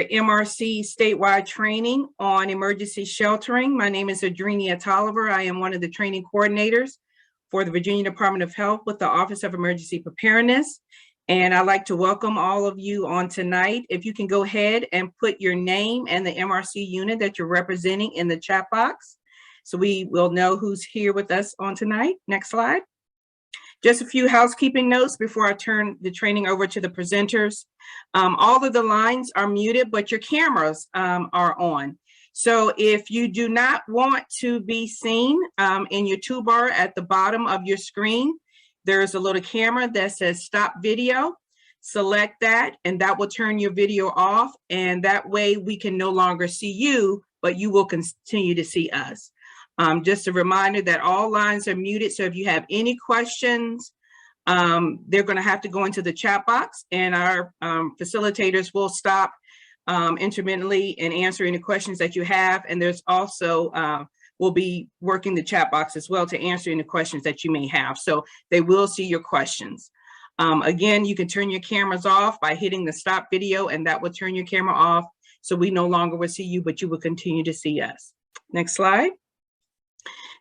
MRC statewide training on emergency sheltering. My name is Adrenia Tolliver. I am one of the training coordinators for the Virginia Department of Health with the Office of Emergency Preparedness. And I'd like to welcome all of you on tonight. If you can go ahead and put your name and the MRC unit that you're representing in the chat box, so we will know who's here with us on tonight. Next slide. Just a few housekeeping notes before I turn the training over to the presenters. All of the lines are muted, but your cameras are on. So if you do not want to be seen in your toolbar at the bottom of your screen, there's a little camera that says stop video. Select that, and that will turn your video off. And that way we can no longer see you, but you will continue to see us. Just a reminder that all lines are muted. So if you have any questions, they're going to have to go into the chat box, and our facilitators will stop intermittently and answer any questions that you have. And there's also, we'll be working the chat box as well to answer any questions that you may have. So they will see your questions. Again, you can turn your cameras off by hitting the stop video, and that will turn your camera off. So we no longer will see you, but you will continue to see us. Next slide.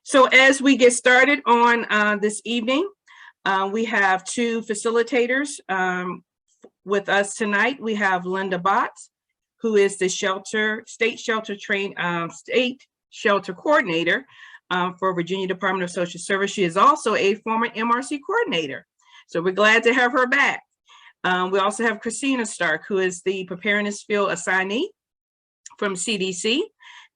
So as we get started on this evening, we have two facilitators with us tonight. We have Linda Botts, who is the state shelter coordinator for Virginia Department of Social Service. She is also a former MRC coordinator, so we're glad to have her back. We also have Christina Stark, who is the Preparedness Field assignee from CDC.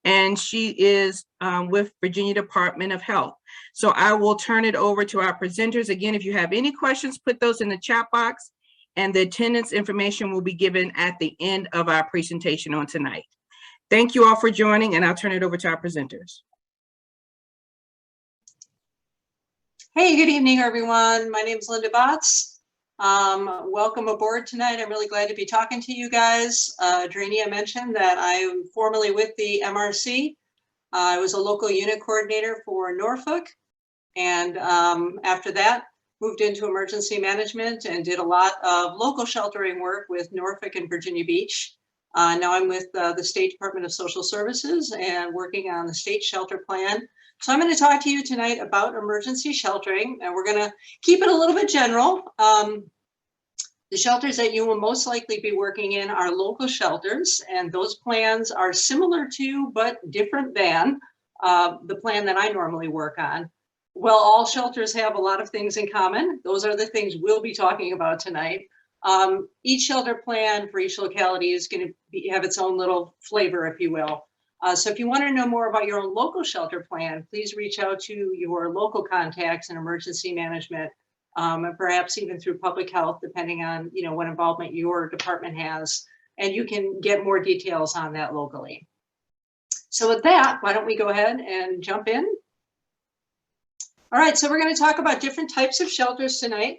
And she is with Virginia Department of Health. So I will turn it over to our presenters. Again, if you have any questions, put those in the chat box, and the attendance information will be given at the end of our presentation on tonight. Thank you all for joining, and I'll turn it over to our presenters. Hey, good evening, everyone. My name is Linda Botts. Welcome aboard tonight. I'm really glad to be talking to you guys. Adrenia mentioned that I am formerly with the MRC. I was a local unit coordinator for Norfolk, and after that moved into emergency management and did a lot of local sheltering work with Norfolk and Virginia Beach. Now I'm with the State Department of Social Services and working on the state shelter plan. So I'm going to talk to you tonight about emergency sheltering, and we're going to keep it a little bit general. The shelters that you will most likely be working in are local shelters, and those plans are similar to, but different than, the plan that I normally work on. Well, all shelters have a lot of things in common. Those are the things we'll be talking about tonight. Each shelter plan for each locality is going to have its own little flavor, if you will. So if you want to know more about your own local shelter plan, please reach out to your local contacts in emergency management, and perhaps even through public health, depending on what involvement your department has, and you can get more details on that locally. So with that, why don't we go ahead and jump in? All right, so we're going to talk about different types of shelters tonight,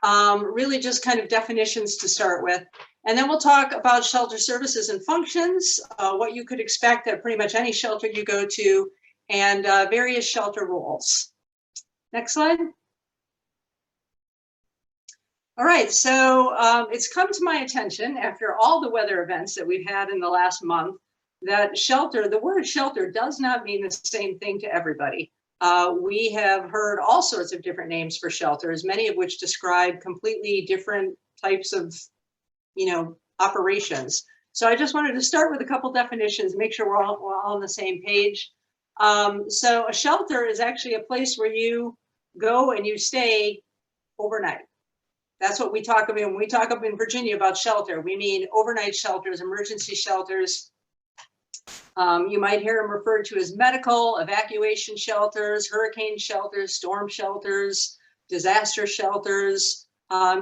really just kind of definitions to start with. And then we'll talk about shelter services and functions, what you could expect at pretty much any shelter you go to, and various shelter roles. Next slide. All right, so it's come to my attention after all the weather events that we've had in the last month that shelter, the word shelter does not mean the same thing to everybody. We have heard all sorts of different names for shelters, many of which describe completely different types of operations. So I just wanted to start with a couple definitions, make sure we're all on the same page. So a shelter is actually a place where you go and you stay overnight. That's what we talk about when we talk up in Virginia about shelter. We mean overnight shelters, emergency shelters. You might hear them referred to as medical, evacuation shelters, hurricane shelters, storm shelters, disaster shelters,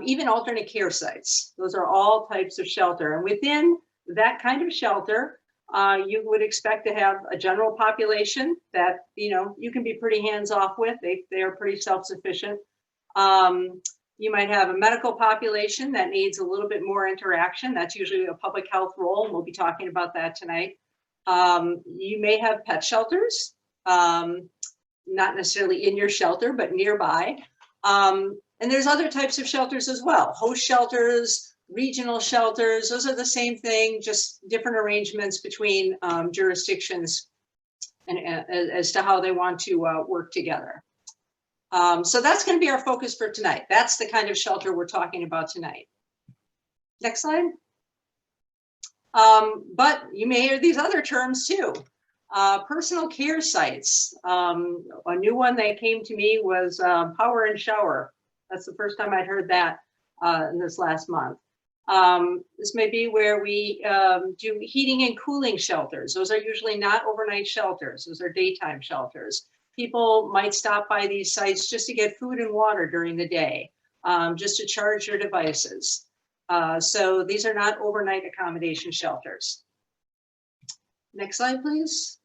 even alternate care sites. Those are all types of shelter. And within that kind of shelter, you would expect to have a general population that you can be pretty hands-off with. They are pretty self-sufficient. You might have a medical population that needs a little bit more interaction. That's usually a public health role, and we'll be talking about that tonight. You may have pet shelters, not necessarily in your shelter, but nearby. And there's other types of shelters as well. Host shelters, regional shelters, those are the same thing, just different arrangements between jurisdictions and as to how they want to work together. So that's going to be our focus for tonight. That's the kind of shelter we're talking about tonight. Next slide. But you may hear these other terms too. Personal care sites. A new one that came to me was power and shower. That's the first time I'd heard that in this last month. This may be where we do heating and cooling shelters. Those are usually not overnight shelters. Those are daytime shelters. People might stop by these sites just to get food and water during the day, just to charge their devices. So these are not overnight accommodation shelters. Next slide, please.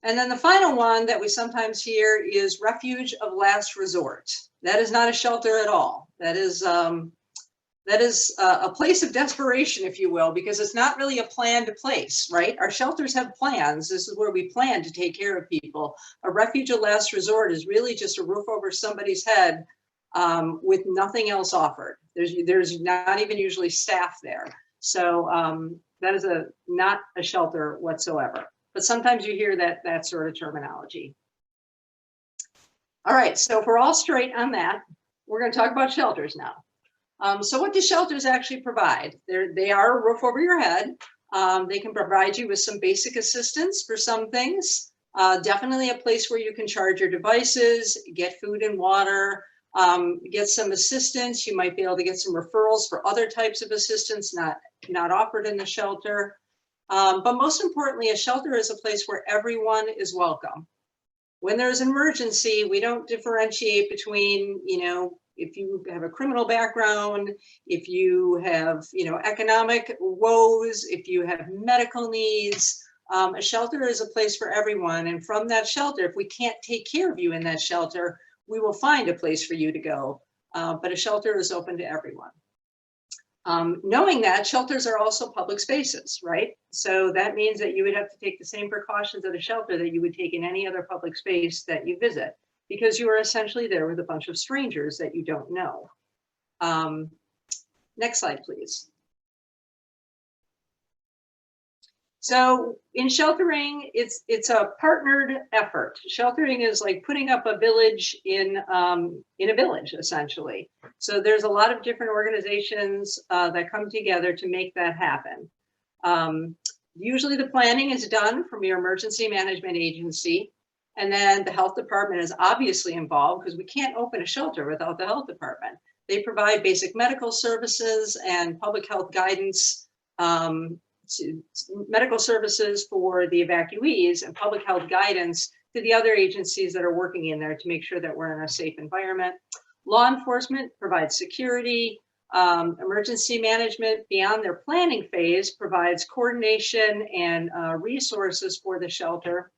And then the final one that we sometimes hear is refuge of last resort. That is not a shelter at all. That is a place of desperation, if you will, because it's not really a planned place, right? Our shelters have plans. This is where we plan to take care of people. A refuge of last resort is really just a roof over somebody's head with nothing else offered. There's not even usually staff there. So that is not a shelter whatsoever. But sometimes you hear that sort of terminology. All right, so if we're all straight on that, we're going to talk about shelters now. So what do shelters actually provide? They are a roof over your head. They can provide you with some basic assistance for some things. Definitely a place where you can charge your devices, get food and water, get some assistance. You might be able to get some referrals for other types of assistance not offered in the shelter. But most importantly, a shelter is a place where everyone is welcome. When there's an emergency, we don't differentiate between, if you have a criminal background, if you have, economic woes, if you have medical needs. A shelter is a place for everyone. And from that shelter, if we can't take care of you in that shelter, we will find a place for you to go. But a shelter is open to everyone. Knowing that, shelters are also public spaces, right? So that means that you would have to take the same precautions at a shelter that you would take in any other public space that you visit, because you are essentially there with a bunch of strangers that you don't know. Next slide, please. So in sheltering, it's a partnered effort. Sheltering is like putting up a village in a village, essentially. So there's a lot of different organizations that come together to make that happen. Usually the planning is done from your emergency management agency, and then the health department is obviously involved because we can't open a shelter without the health department. They provide basic medical services and public health guidance, medical services for the evacuees and public health guidance to the other agencies that are working in there to make sure that we're in a safe environment. Law enforcement provides security. Emergency management beyond their planning phase provides coordination and resources for the shelter.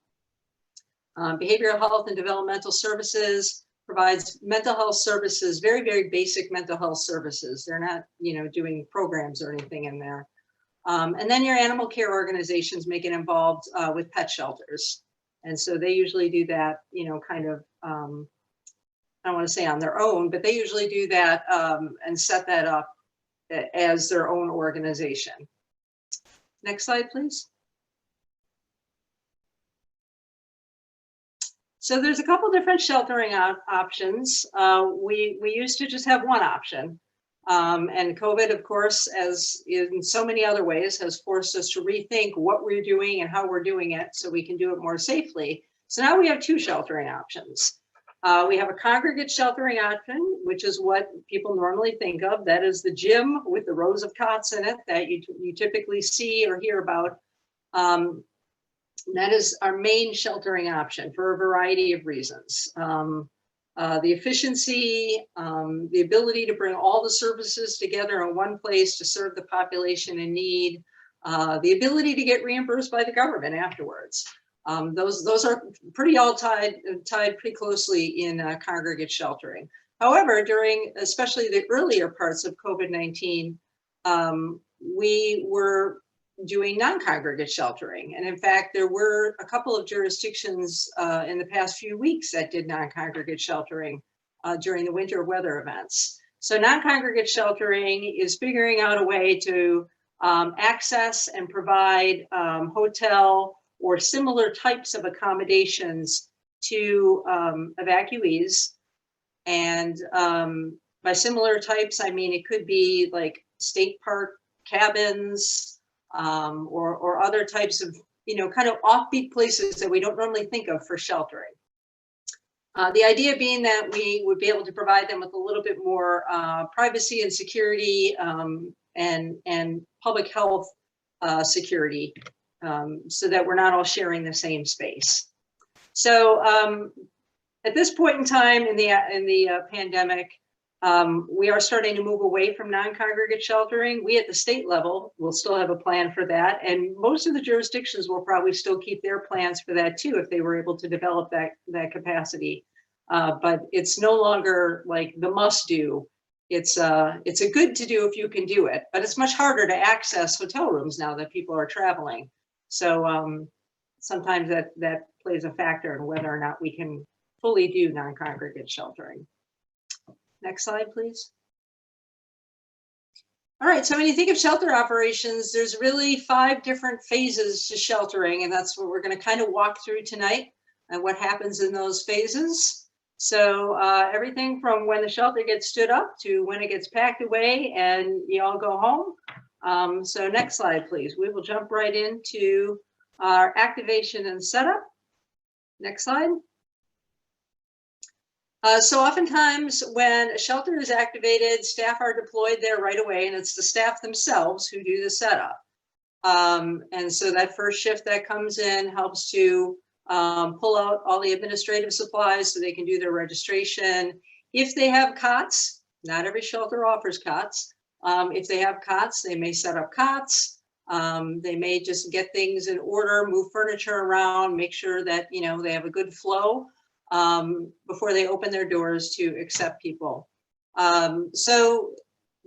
Behavioral health and developmental services provides mental health services, very, very basic mental health services. They're not, doing programs or anything in there. And then your animal care organizations may get involved with pet shelters. And so they usually do that, kind of, I don't want to say on their own, but they usually do that and set that up as their own organization. Next slide, please. So there's a couple different sheltering options. We used to just have one option. And COVID, of course, as in so many other ways, has forced us to rethink what we're doing and how we're doing it so we can do it more safely. So now we have two sheltering options. We have a congregate sheltering option, which is what people normally think of. That is the gym with the rows of cots in it that you typically see or hear about. That is our main sheltering option for a variety of reasons. The efficiency, the ability to bring all the services together in one place to serve the population in need, the ability to get reimbursed by the government afterwards. Those are pretty all tied pretty closely in congregate sheltering. However, during especially the earlier parts of COVID-19, we were doing non-congregate sheltering. And in fact, there were a couple of jurisdictions in the past few weeks that did non-congregate sheltering during the winter weather events. So non-congregate sheltering is figuring out a way to access and provide hotel or similar types of accommodations to evacuees. And by similar types, I mean, it could be like state park cabins or other types of, kind of offbeat places that we don't normally think of for sheltering. The idea being that we would be able to provide them with a little bit more privacy and security and public health security so that we're not all sharing the same space. So at this point in time in the pandemic, we are starting to move away from non-congregate sheltering. We at the state level will still have a plan for that. And most of the jurisdictions will probably still keep their plans for that too, if they were able to develop that capacity. But it's no longer like the must do. It's a good to do if you can do it, but it's much harder to access hotel rooms now that people are traveling. So sometimes that plays a factor in whether or not we can fully do non-congregate sheltering. Next slide, please. All right, so when you think of shelter operations, there's really 5 different phases to sheltering, and that's what we're going to kind of walk through tonight and what happens in those phases. So everything from when the shelter gets stood up to when it gets packed away and you all go home. So next slide, please. We will jump right into our activation and setup. Next slide. So oftentimes when a shelter is activated, staff are deployed there right away, and it's the staff themselves who do the setup. And so that first shift that comes in helps to pull out all the administrative supplies so they can do their registration. If they have cots, not every shelter offers cots. If they have cots, they may set up cots. They may just get things in order, move furniture around, make sure that they have a good flow before they open their doors to accept people. So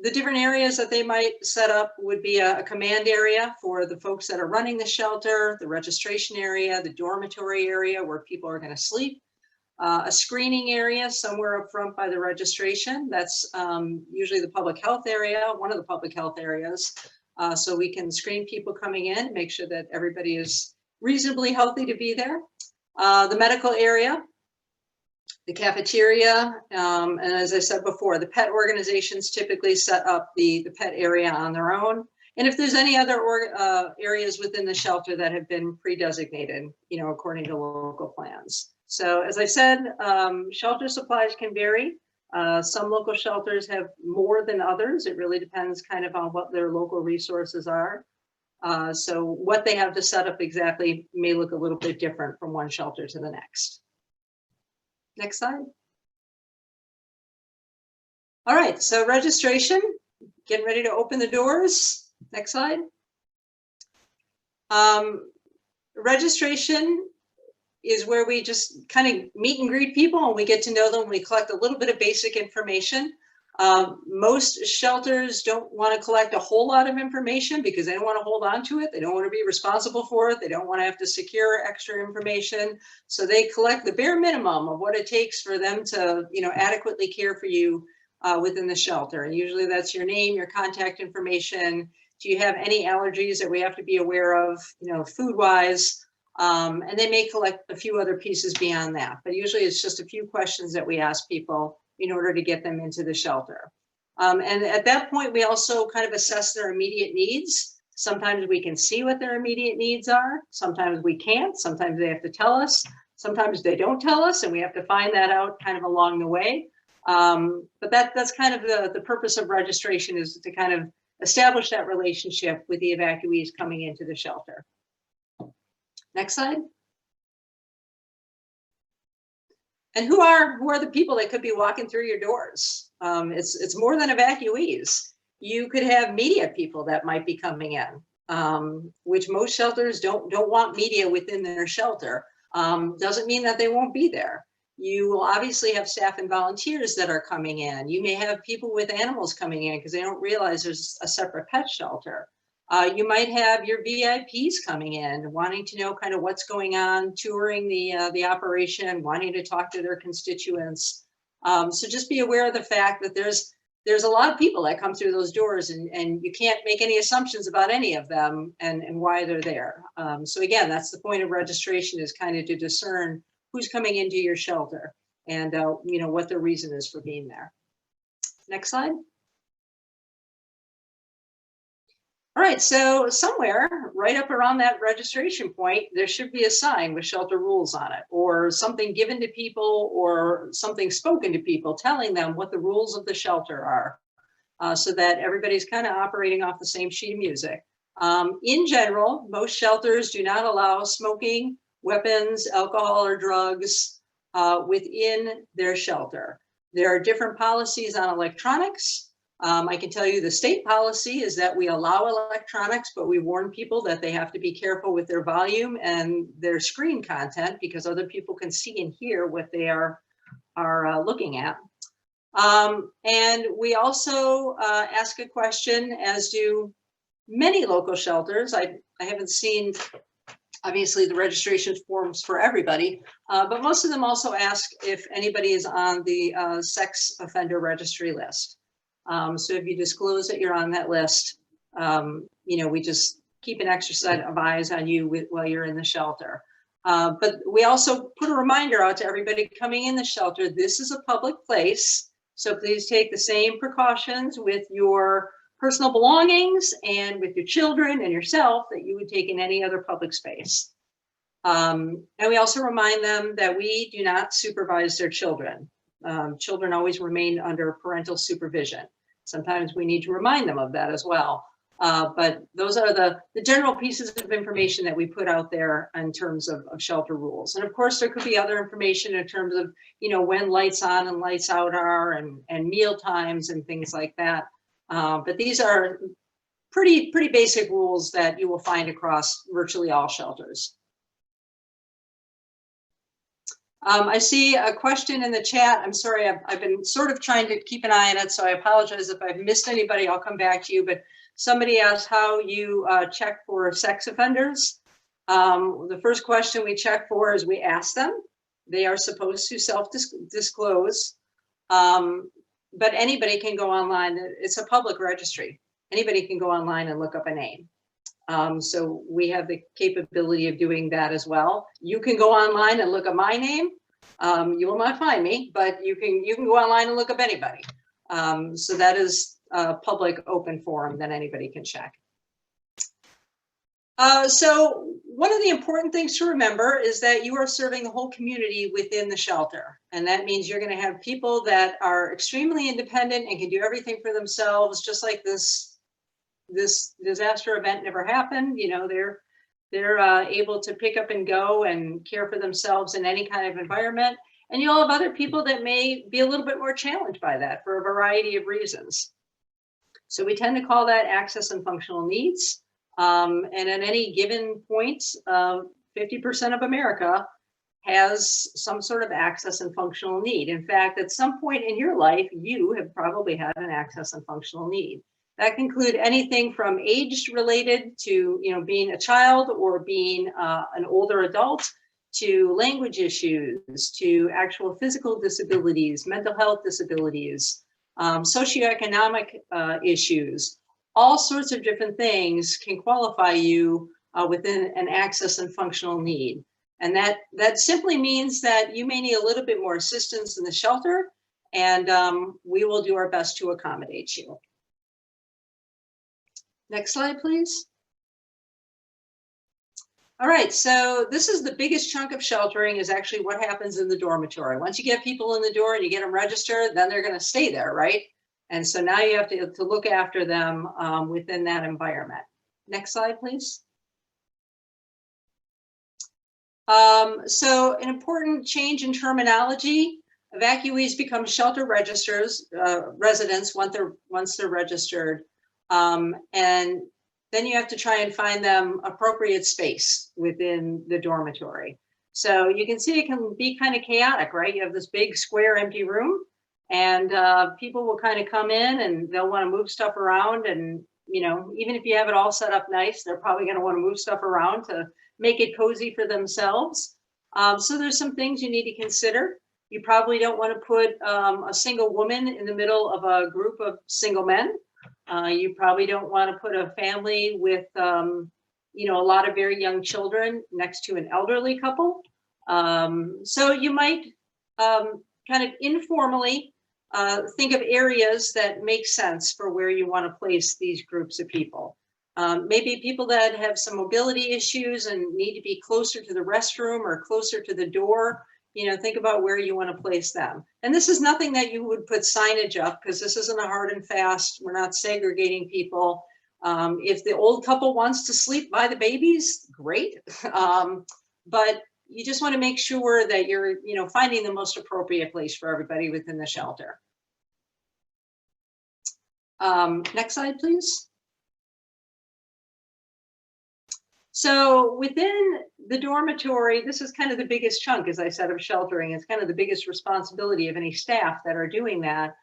the different areas that they might set up would be a command area for the folks that are running the shelter, the registration area, the dormitory area where people are going to sleep, a screening area somewhere up front by the registration. That's usually the public health area, one of the public health areas. So we can screen people coming in, make sure that everybody is reasonably healthy to be there. The medical area, the cafeteria, and as I said before, the pet organizations typically set up the pet area on their own. And if there's any other areas within the shelter that have been pre-designated, according to local plans. So as I said, shelter supplies can vary. Some local shelters have more than others. It really depends kind of on what their local resources are. So what they have to set up exactly may look a little bit different from one shelter to the next. Next slide. All right, so registration, getting ready to open the doors. Next slide. Registration is where we just kind of meet and greet people and we get to know them. We collect a little bit of basic information. Most shelters don't want to collect a whole lot of information because they don't want to hold on to it. They don't want to be responsible for it. They don't want to have to secure extra information. So they collect the bare minimum of what it takes for them to, adequately care for you within the shelter. And usually that's your name, your contact information. Do you have any allergies that we have to be aware of, food-wise? And they may collect a few other pieces beyond that, but usually it's just a few questions that we ask people in order to get them into the shelter. And at that point, we also kind of assess their immediate needs. Sometimes we can see what their immediate needs are. Sometimes we can't. Sometimes they have to tell us. Sometimes they don't tell us, and we have to find that out kind of along the way. But that's kind of the purpose of registration, is to kind of establish that relationship with the evacuees coming into the shelter. Next slide. And who are the people that could be walking through your doors? It's more than evacuees. You could have media people that might be coming in, which most shelters don't want media within their shelter. Doesn't mean that they won't be there. You will obviously have staff and volunteers that are coming in. You may have people with animals coming in because they don't realize there's a separate pet shelter. You might have your VIPs coming in, wanting to know kind of what's going on, touring the operation, wanting to talk to their constituents. So just be aware of the fact that there's there's a lot of people that come through those doors, and you can't make any assumptions about any of them and why they're there. So again, that's the point of registration, is kind of to discern who's coming into your shelter and you know, what their reason is for being there. Next slide. All right, so somewhere right up around that registration point, there should be a sign with shelter rules on it, or something given to people, or something spoken to people telling them what the rules of the shelter are, so that everybody's kind of operating off the same sheet of music. In general, most shelters do not allow smoking, weapons, alcohol, or drugs within their shelter. There are different policies on electronics. I can tell you the state policy is that we allow electronics, but we warn people that they have to be careful with their volume and their screen content, because other people can see and hear what they are looking at. And we also ask a question, as do many local shelters. I haven't seen, obviously, the registration forms for everybody, but most of them also ask if anybody is on the sex offender registry list. So if you disclose that you're on that list, you know, we just keep an extra set of eyes on you while you're in the shelter. But we also put a reminder out to everybody coming in the shelter: this is a public place, so please take the same precautions with your personal belongings and with your children and yourself that you would take in any other public space. And we also remind them that we do not supervise their children. Children always remain under parental supervision. Sometimes we need to remind them of that as well. But those are the general pieces of information that we put out there in terms of shelter rules. And of course, there could be other information in terms of, you know, when lights on and lights out are, and meal times and things like that. But these are pretty basic rules that you will find across virtually all shelters. I see a question in the chat. I'm sorry, I've been sort of trying to keep an eye on it, so I apologize if I've missed anybody. I'll come back to you, but somebody asked how you check for sex offenders. The first question we check for is we ask them. They are supposed to self-disclose, but anybody can go online. It's a public registry. Anybody can go online and look up a name. So we have the capability of doing that as well. You can go online and look up my name. You will not find me, but you can go online and look up anybody. So that is a public open forum that anybody can check. So one of the important things to remember is that you are serving the whole community within the shelter. And that means you're going to have people that are extremely independent and can do everything for themselves, just like this disaster event never happened. You know, they're able to pick up and go and care for themselves in any kind of environment. And you'll have other people that may be a little bit more challenged by that for a variety of reasons. So we tend to call that access and functional needs. And at any given point, 50% of America has some sort of access and functional need. In fact, at some point in your life, you have probably had an access and functional need. That can include anything from age related to, you know, being a child or being an older adult, to language issues, to actual physical disabilities, mental health disabilities, socioeconomic issues. All sorts of different things can qualify you within an access and functional need. And that simply means that you may need a little bit more assistance in the shelter, and we will do our best to accommodate you. Next slide, please. All right, so this is the biggest chunk of sheltering, is actually what happens in the dormitory. Once you get people in the door and you get them registered, then they're going to stay there, right? And so now you have to look after them within that environment. Next slide, please. So an important change in terminology: evacuees become shelter residents once they're registered. And then you have to try and find them appropriate space within the dormitory. So you can see it can be kind of chaotic, right? You have this big square empty room, and people will kind of come in and they'll want to move stuff around. And, you know, even if you have it all set up nice, they're probably going to want to move stuff around to make it cozy for themselves. So there's some things you need to consider. You probably don't want to put a single woman in the middle of a group of single men. You probably don't want to put a family with, you know, a lot of very young children next to an elderly couple. So you might kind of informally think of areas that make sense for where you want to place these groups of people. Maybe people that have some mobility issues and need to be closer to the restroom or closer to the door. You know, think about where you want to place them. And this is nothing that you would put signage up, because this isn't a hard and fast. We're not segregating people. If the old couple wants to sleep by the babies, great. But you just want to make sure that you're, you know, finding the most appropriate place for everybody within the shelter. Next slide, please. So within the dormitory, this is kind of the biggest chunk, as I said, of sheltering. It's kind of the biggest responsibility of any staff that are doing that.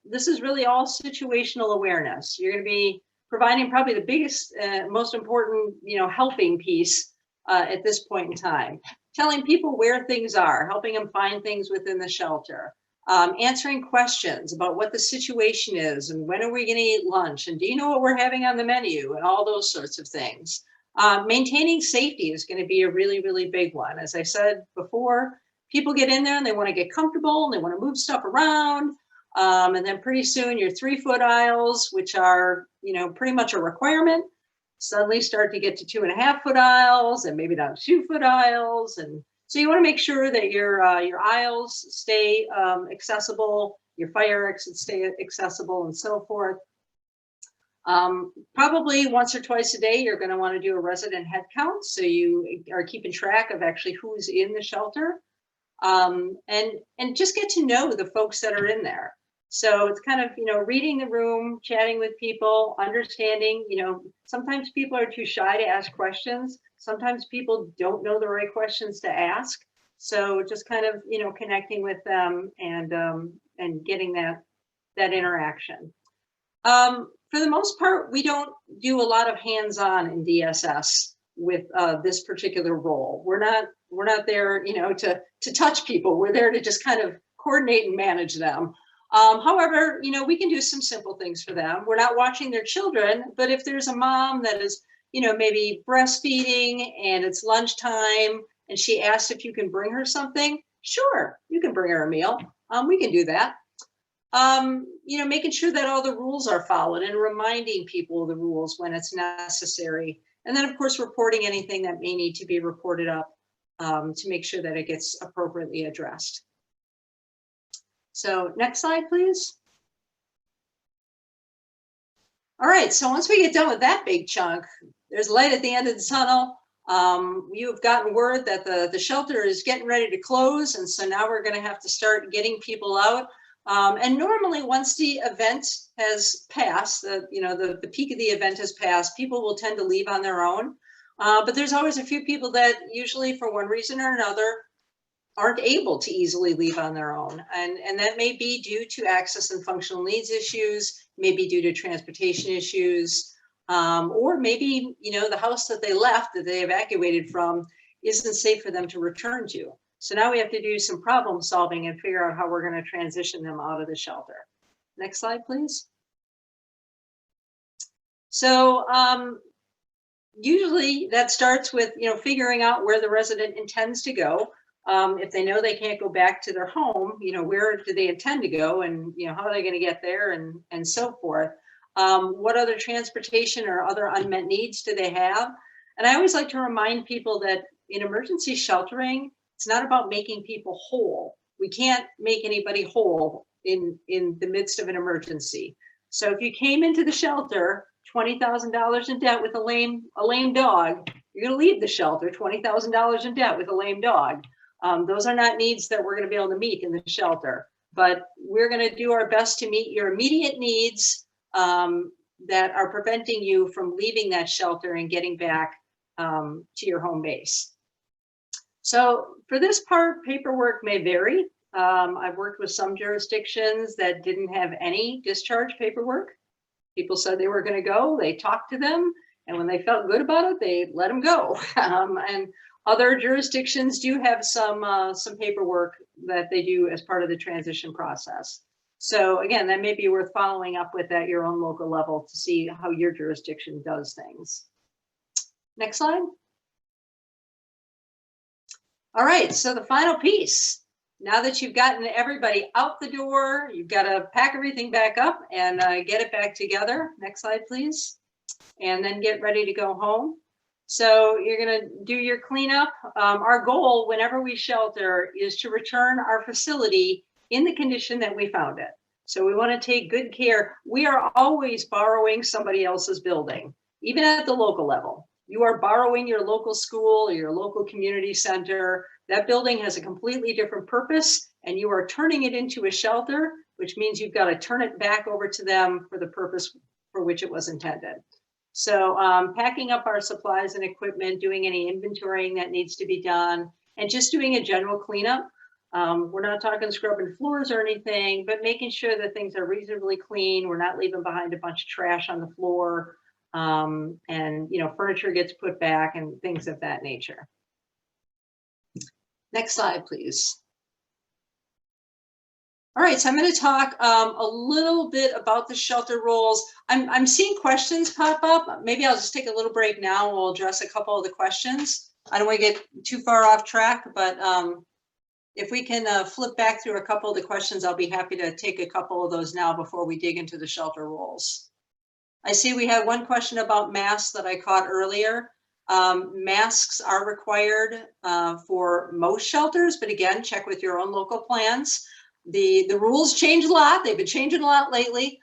This is really all situational awareness. You're going to be providing probably the biggest, most important, you know, helping piece at this point in time. Telling people where things are, helping them find things within the shelter. Answering questions about what the situation is and when are we going to eat lunch and do you know what we're having on the menu and all those sorts of things. Maintaining safety is going to be a really, really big one. As I said before, people get in there and they want to get comfortable and they want to move stuff around. And then pretty soon your 3-foot aisles, which are, you know, pretty much a requirement, suddenly start to get to 2.5-foot aisles and maybe down 2-foot aisles. And so you want to make sure that your aisles stay accessible, your fire exits stay accessible, and so forth. Probably once or twice a day, you're going to want to do a resident head count, so you are keeping track of actually who's in the shelter, and just get to know the folks that are in there. So it's kind of, you know, reading the room, chatting with people, understanding, you know, sometimes people are too shy to ask questions. Sometimes people don't know the right questions to ask. So just kind of, you know, connecting with them and getting that interaction. For the most part, we don't do a lot of hands-on in DSS with this particular role. We're not there, you know, to touch people. We're there to just kind of coordinate and manage them. However, you know, we can do some simple things for them. We're not watching their children, but if there's a mom that is, you know, maybe breastfeeding and it's lunchtime and she asks if you can bring her something, sure, you can bring her a meal. We can do that. You know, making sure that all the rules are followed and reminding people of the rules when it's necessary. And then, of course, reporting anything that may need to be reported up to make sure that it gets appropriately addressed. So next slide, please. All right, so once we get done with that big chunk, there's light at the end of the tunnel. You've gotten word that the shelter is getting ready to close, and so now we're going to have to start getting people out. And normally, once the event has passed, the peak of the event has passed, people will tend to leave on their own. But there's always a few people that usually, for one reason or another, aren't able to easily leave on their own. And that may be due to access and functional needs issues, maybe due to transportation issues, or maybe, you know, the house that they left, that they evacuated from, isn't safe for them to return to. So now we have to do some problem solving and figure out how we're going to transition them out of the shelter. Next slide, please. So usually that starts with, you know, figuring out where the resident intends to go. If they know they can't go back to their home, you know, where do they intend to go, and, you know, how are they going to get there, and so forth. What other transportation or other unmet needs do they have? And I always like to remind people that in emergency sheltering, it's not about making people whole. We can't make anybody whole in the midst of an emergency. So if you came into the shelter $20,000 in debt with a lame dog, you're going to leave the shelter $20,000 in debt with a lame dog. Those are not needs that we're going to be able to meet in the shelter, but we're going to do our best to meet your immediate needs that are preventing you from leaving that shelter and getting back to your home base. So for this part, paperwork may vary. I've worked with some jurisdictions that didn't have any discharge paperwork. People said they were going to go, they talked to them, and when they felt good about it, they let them go. And Other jurisdictions do have some paperwork that they do as part of the transition process. So again, that may be worth following up with at your own local level to see how your jurisdiction does things. Next slide. All right, so the final piece. Now that you've gotten everybody out the door, you've got to pack everything back up and get it back together. Next slide, please. And then get ready to go home. So you're going to do your cleanup. Our goal whenever we shelter is to return our facility in the condition that we found it. So we want to take good care. We are always borrowing somebody else's building, even at the local level. You are borrowing your local school or your local community center. That building has a completely different purpose, and you are turning it into a shelter, which means you've got to turn it back over to them for the purpose for which it was intended. So packing up our supplies and equipment, doing any inventorying that needs to be done, and just doing a general cleanup. We're not talking scrubbing floors or anything, but making sure that things are reasonably clean. We're not leaving behind a bunch of trash on the floor, and furniture gets put back and things of that nature. Next slide, please. All right, so I'm going to talk a little bit about the shelter rules. I'm seeing questions pop up. Maybe I'll just take a little break now and we'll address a couple of the questions. I don't want to get too far off track, but if we can flip back through a couple of the questions, I'll be happy to take a couple of those now before we dig into the shelter rules. I see we had one question about masks that I caught earlier. Masks are required for most shelters, but again, check with your own local plans. The rules change a lot. They've been changing a lot lately.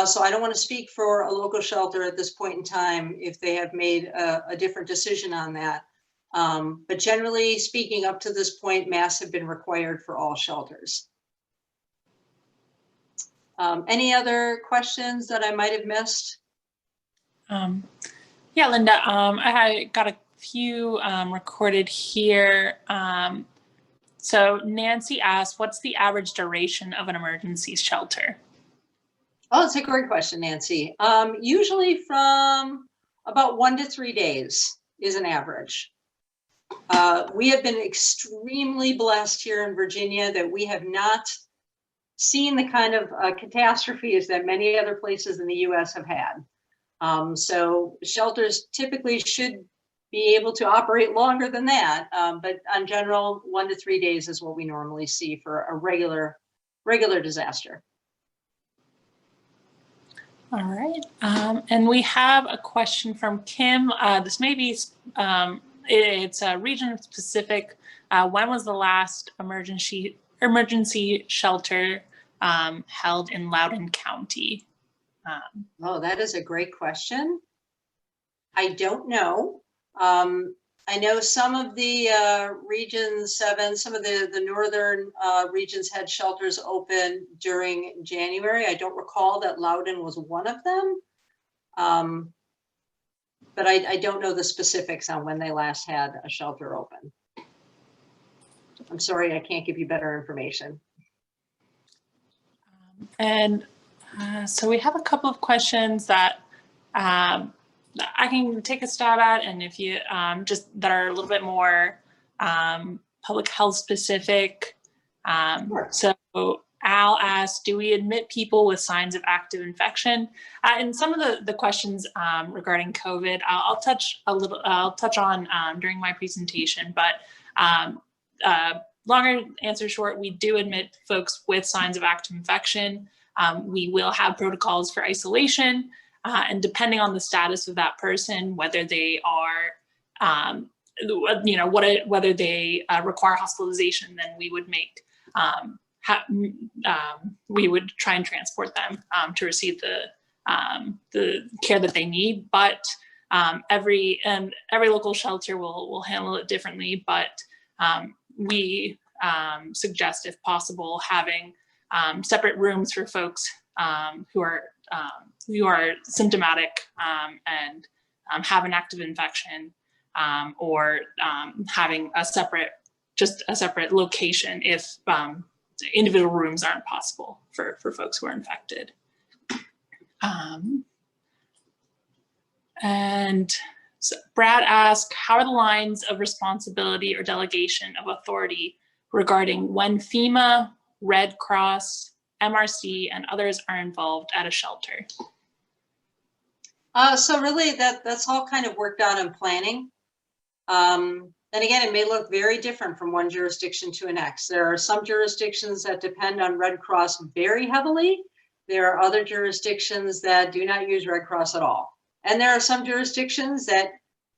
So I don't want to speak for a local shelter at this point in time if they have made a different decision on that. But generally speaking, up to this point, masks have been required for all shelters. Any other questions that I might have missed? Yeah, Linda, I got a few recorded here. So Nancy asked, what's the average duration of an emergency shelter? Oh, it's a great question, Nancy. Usually from about 1 to 3 days is an average. We have been extremely blessed here in Virginia that we have not seen the kind of catastrophes that many other places in the US have had. So shelters typically should be able to operate longer than that, but in general, 1 to 3 days is what we normally see for a regular disaster. All right, and we have a question from Kim. This may be, it's region specific. When was the last emergency shelter held in Loudoun County? Oh, that is a great question. I don't know. I know some of the Region 7, some of the northern regions had shelters open during January. I don't recall that Loudoun was one of them. But I don't know the specifics on when they last had a shelter open. I'm sorry, I can't give you better information. And so we have a couple of questions that I can take a stab at, and if you just that are a little bit more public health specific. Sure. So Al asked, do we admit people with signs of active infection? And some of the questions regarding COVID, I'll touch on during my presentation, but longer answer short, we do admit folks with signs of active infection. We will have protocols for isolation, and depending on the status of that person, whether they are, whether they require hospitalization, then we would make, we would try and transport them to receive the care that they need. But every local shelter will handle it differently. But we suggest, if possible, having separate rooms for folks who are symptomatic and have an active infection, or having a separate location if individual rooms aren't possible for folks who are infected. And So Brad asked, how are the lines of responsibility or delegation of authority regarding when FEMA, Red Cross, MRC, and others are involved at a shelter? So really that's all kind of worked out in planning. And again, it may look very different from one jurisdiction to the next. There are some jurisdictions that depend on Red Cross very heavily. There are other jurisdictions that do not use Red Cross at all. And there are some jurisdictions that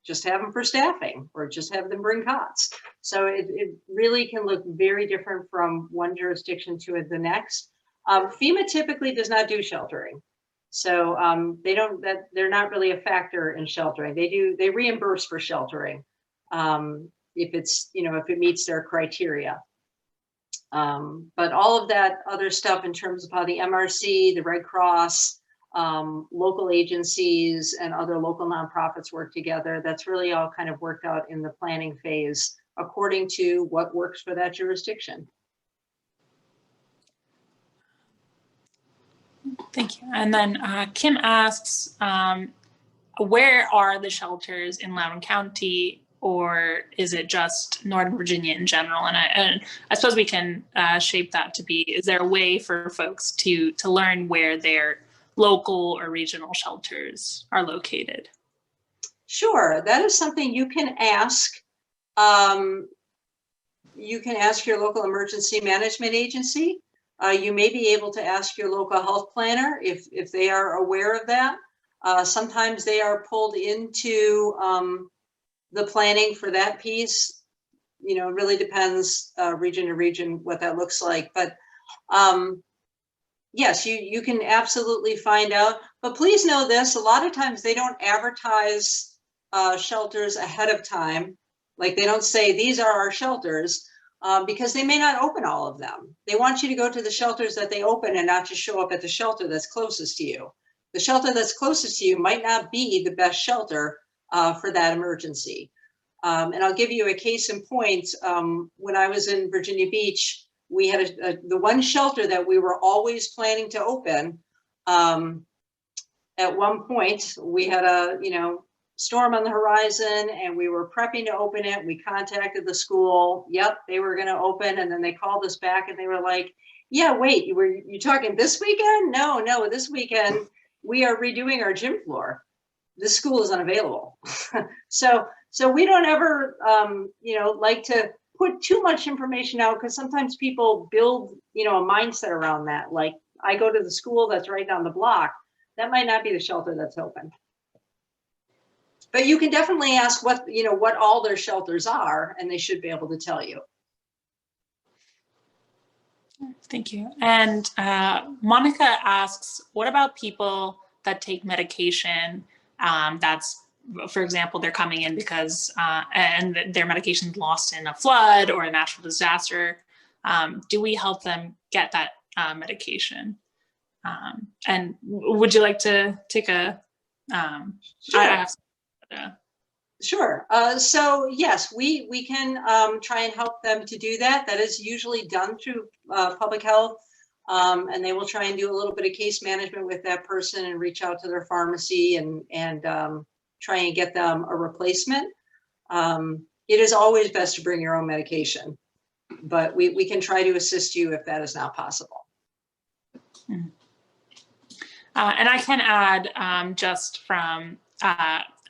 just have them for staffing or just have them bring cots. So it really can look very different from one jurisdiction to the next. FEMA typically does not do sheltering. So they're not really a factor in sheltering. They reimburse for sheltering if it meets their criteria. But all of that other stuff in terms of how the MRC, the Red Cross, local agencies and other local nonprofits work together, that's really all kind of worked out in the planning phase according to what works for that jurisdiction. Thank you. And then Kim asks, where are the shelters in Loudoun County, or is it just Northern Virginia in general? And I suppose we can shape that to be, is there a way for folks to learn where their local or regional shelters are located? Sure, that is something you can ask. You can ask your local emergency management agency. You may be able to ask your local health planner if they are aware of that. Sometimes they are pulled into the planning for that piece. It really depends region to region what that looks like. But yes, you can absolutely find out. But please know this, a lot of times they don't advertise shelters ahead of time. Like they don't say, these are our shelters. Because they may not open all of them. They want you to go to the shelters that they open and not just show up at the shelter that's closest to you. The shelter that's closest to you might not be the best shelter for that emergency. And I'll give you a case in point. When I was in Virginia Beach, we had the one shelter that we were always planning to open. At one point, we had a storm on the horizon and we were prepping to open it. We contacted the school. Yep, they were going to open. And then they called us back and they were like, yeah, wait, you talking this weekend? No, this weekend we are redoing our gym floor. This school is unavailable. So we don't ever, like to put too much information out because sometimes people build, a mindset around that. Like I go to the school that's right down the block. That might not be the shelter that's open. But you can definitely ask what all their shelters are, and they should be able to tell you. Thank you. And Monica asks, what about people that take medication that's, for example, they're coming in because and their medication is lost in a flood or a natural disaster? Do we help them get that medication? And would you like to take a? Sure. Sure. So yes, we can try and help them to do that. That is usually done through public health, and they will try and do a little bit of case management with that person and reach out to their pharmacy and try and get them a replacement. It is always best to bring your own medication, but we can try to assist you if that is not possible. Mm-hmm. And I can add just from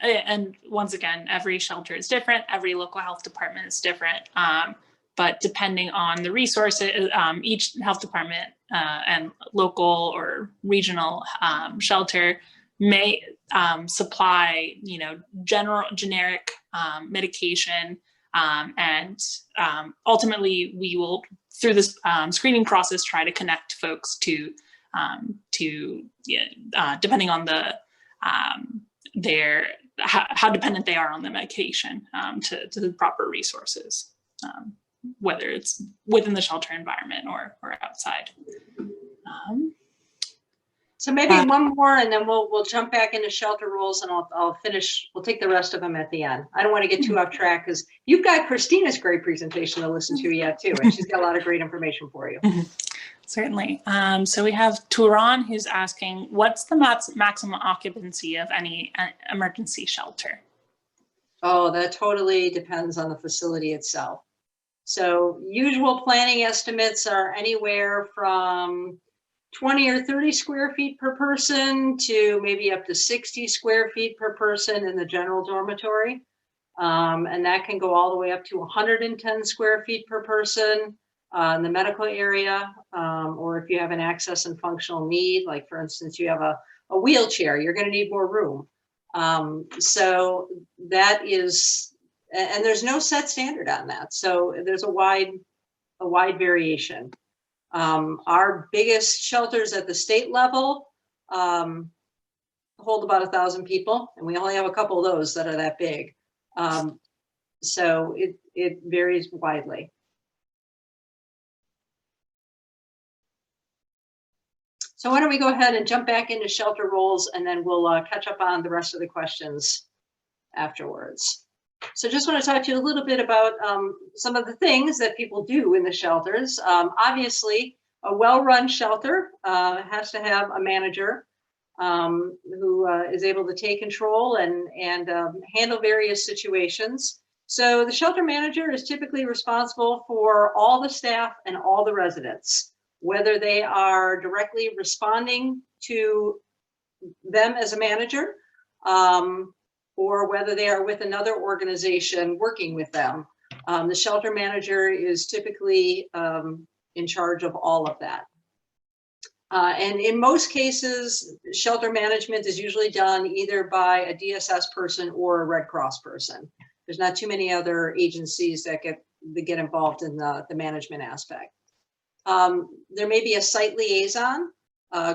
and once again, every shelter is different. Every local health department is different. But depending on the resources, each health department and local or regional shelter may supply, generic medication. And ultimately, we will, through this screening process, try to connect folks to depending on how dependent they are on the medication to the proper resources, whether it's within the shelter environment or outside. So maybe one more, and then we'll jump back into shelter rules, and I'll finish. We'll take the rest of them at the end. I don't want to get too off track because you've got Christina's great presentation to listen to yet too, and she's got a lot of great information for you. Certainly. So we have Turan who's asking, what's the maximum occupancy of any emergency shelter? Oh, that totally depends on the facility itself. So usual planning estimates are anywhere from 20 or 30 square feet per person to maybe up to 60 square feet per person in the general dormitory. And that can go all the way up to 110 square feet per person in the medical area. Or if you have an access and functional need, like for instance, you have a wheelchair, you're going to need more room. So that is, and there's no set standard on that. So there's a wide variation. Our biggest shelters at the state level hold about 1,000 people, and we only have a couple of those that are that big. So it varies widely. So why don't we go ahead and jump back into shelter roles, and then we'll catch up on the rest of the questions afterwards. So just want to talk to you a little bit about some of the things that people do in the shelters. Obviously, a well-run shelter has to have a manager who is able to take control and handle various situations. So the shelter manager is typically responsible for all the staff and all the residents, whether they are directly responding to them as a manager, or whether they are with another organization working with them. The shelter manager is typically in charge of all of that. And in most cases, shelter management is usually done either by a DSS person or a Red Cross person. There's not too many other agencies that get involved in the management aspect. There may be a site liaison,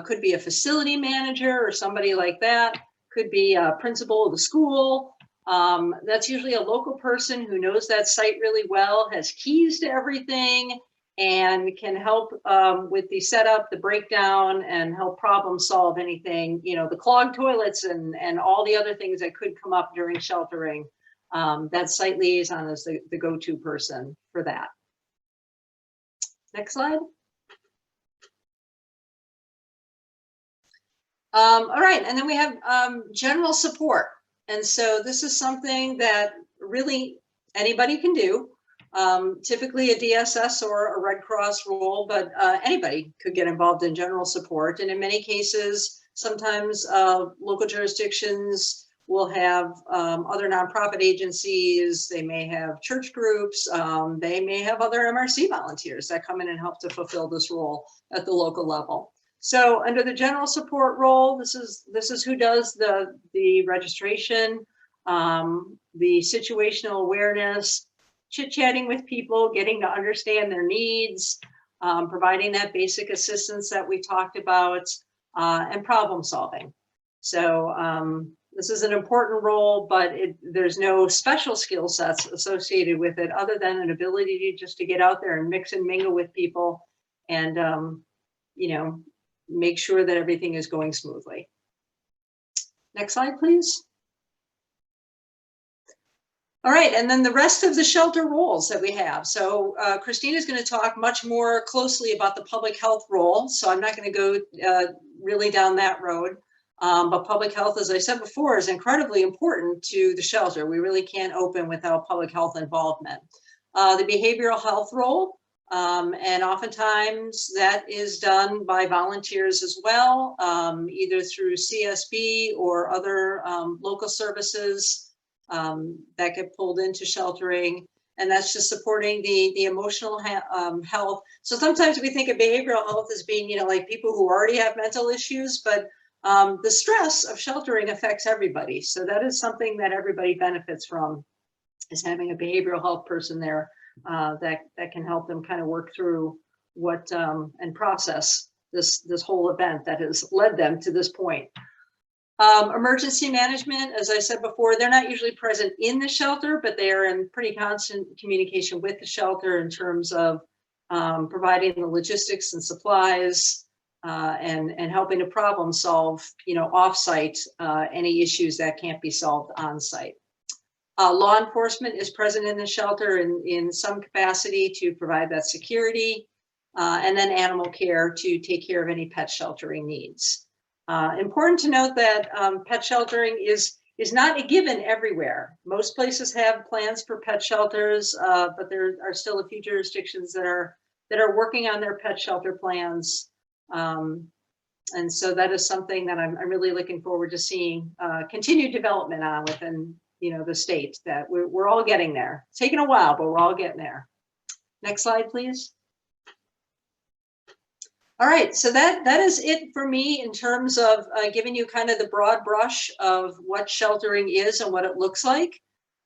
could be a facility manager or somebody like that, could be a principal of the school. That's usually a local person who knows that site really well, has keys to everything, and can help with the setup, the breakdown, and help problem solve anything, you know, the clogged toilets and all the other things that could come up during sheltering. That site liaison is the go-to person for that. Next slide. All right, and then we have general support. And so this is something that really anybody can do. Typically a DSS or a Red Cross role, but anybody could get involved in general support. And in many cases, sometimes local jurisdictions will have other nonprofit agencies. They may have church groups. They may have other MRC volunteers that come in and help to fulfill this role at the local level. So under the general support role, this is who does the registration, the situational awareness, chit-chatting with people, getting to understand their needs, providing that basic assistance that we talked about, and problem solving. So this is an important role, but there's no special skill sets associated with it other than an ability just to get out there and mix and mingle with people and, you know, make sure that everything is going smoothly. Next slide, please. All right, and then the rest of the shelter roles that we have. So Christina is going to talk much more closely about the public health role. So I'm not going to go really down that road. But public health, as I said before, is incredibly important to the shelter. We really can't open without public health involvement. The behavioral health role, and oftentimes that is done by volunteers as well, either through CSB or other local services that get pulled into sheltering. And that's just supporting the emotional health. So sometimes we think of behavioral health as being, you know, like people who already have mental issues, but the stress of sheltering affects everybody. So that is something that everybody benefits from, is having a behavioral health person there that can help them kind of work through what and process this whole event that has led them to this point. Emergency management, as I said before, they're not usually present in the shelter, but they are in pretty constant communication with the shelter in terms of providing the logistics and supplies and helping to problem solve, you know, off-site any issues that can't be solved on-site. Law enforcement is present in the shelter in some capacity to provide that security, and then animal care to take care of any pet sheltering needs. Important to note that pet sheltering is is not a given everywhere. Most places have plans for pet shelters, but there are still a few jurisdictions that are working on their pet shelter plans. And so that is something that I'm really looking forward to seeing continued development on within, the state, that we're all getting there. It's taken a while, but we're all getting there. Next slide, please. All right, so that is it for me in terms of giving you kind of the broad brush of what sheltering is and what it looks like.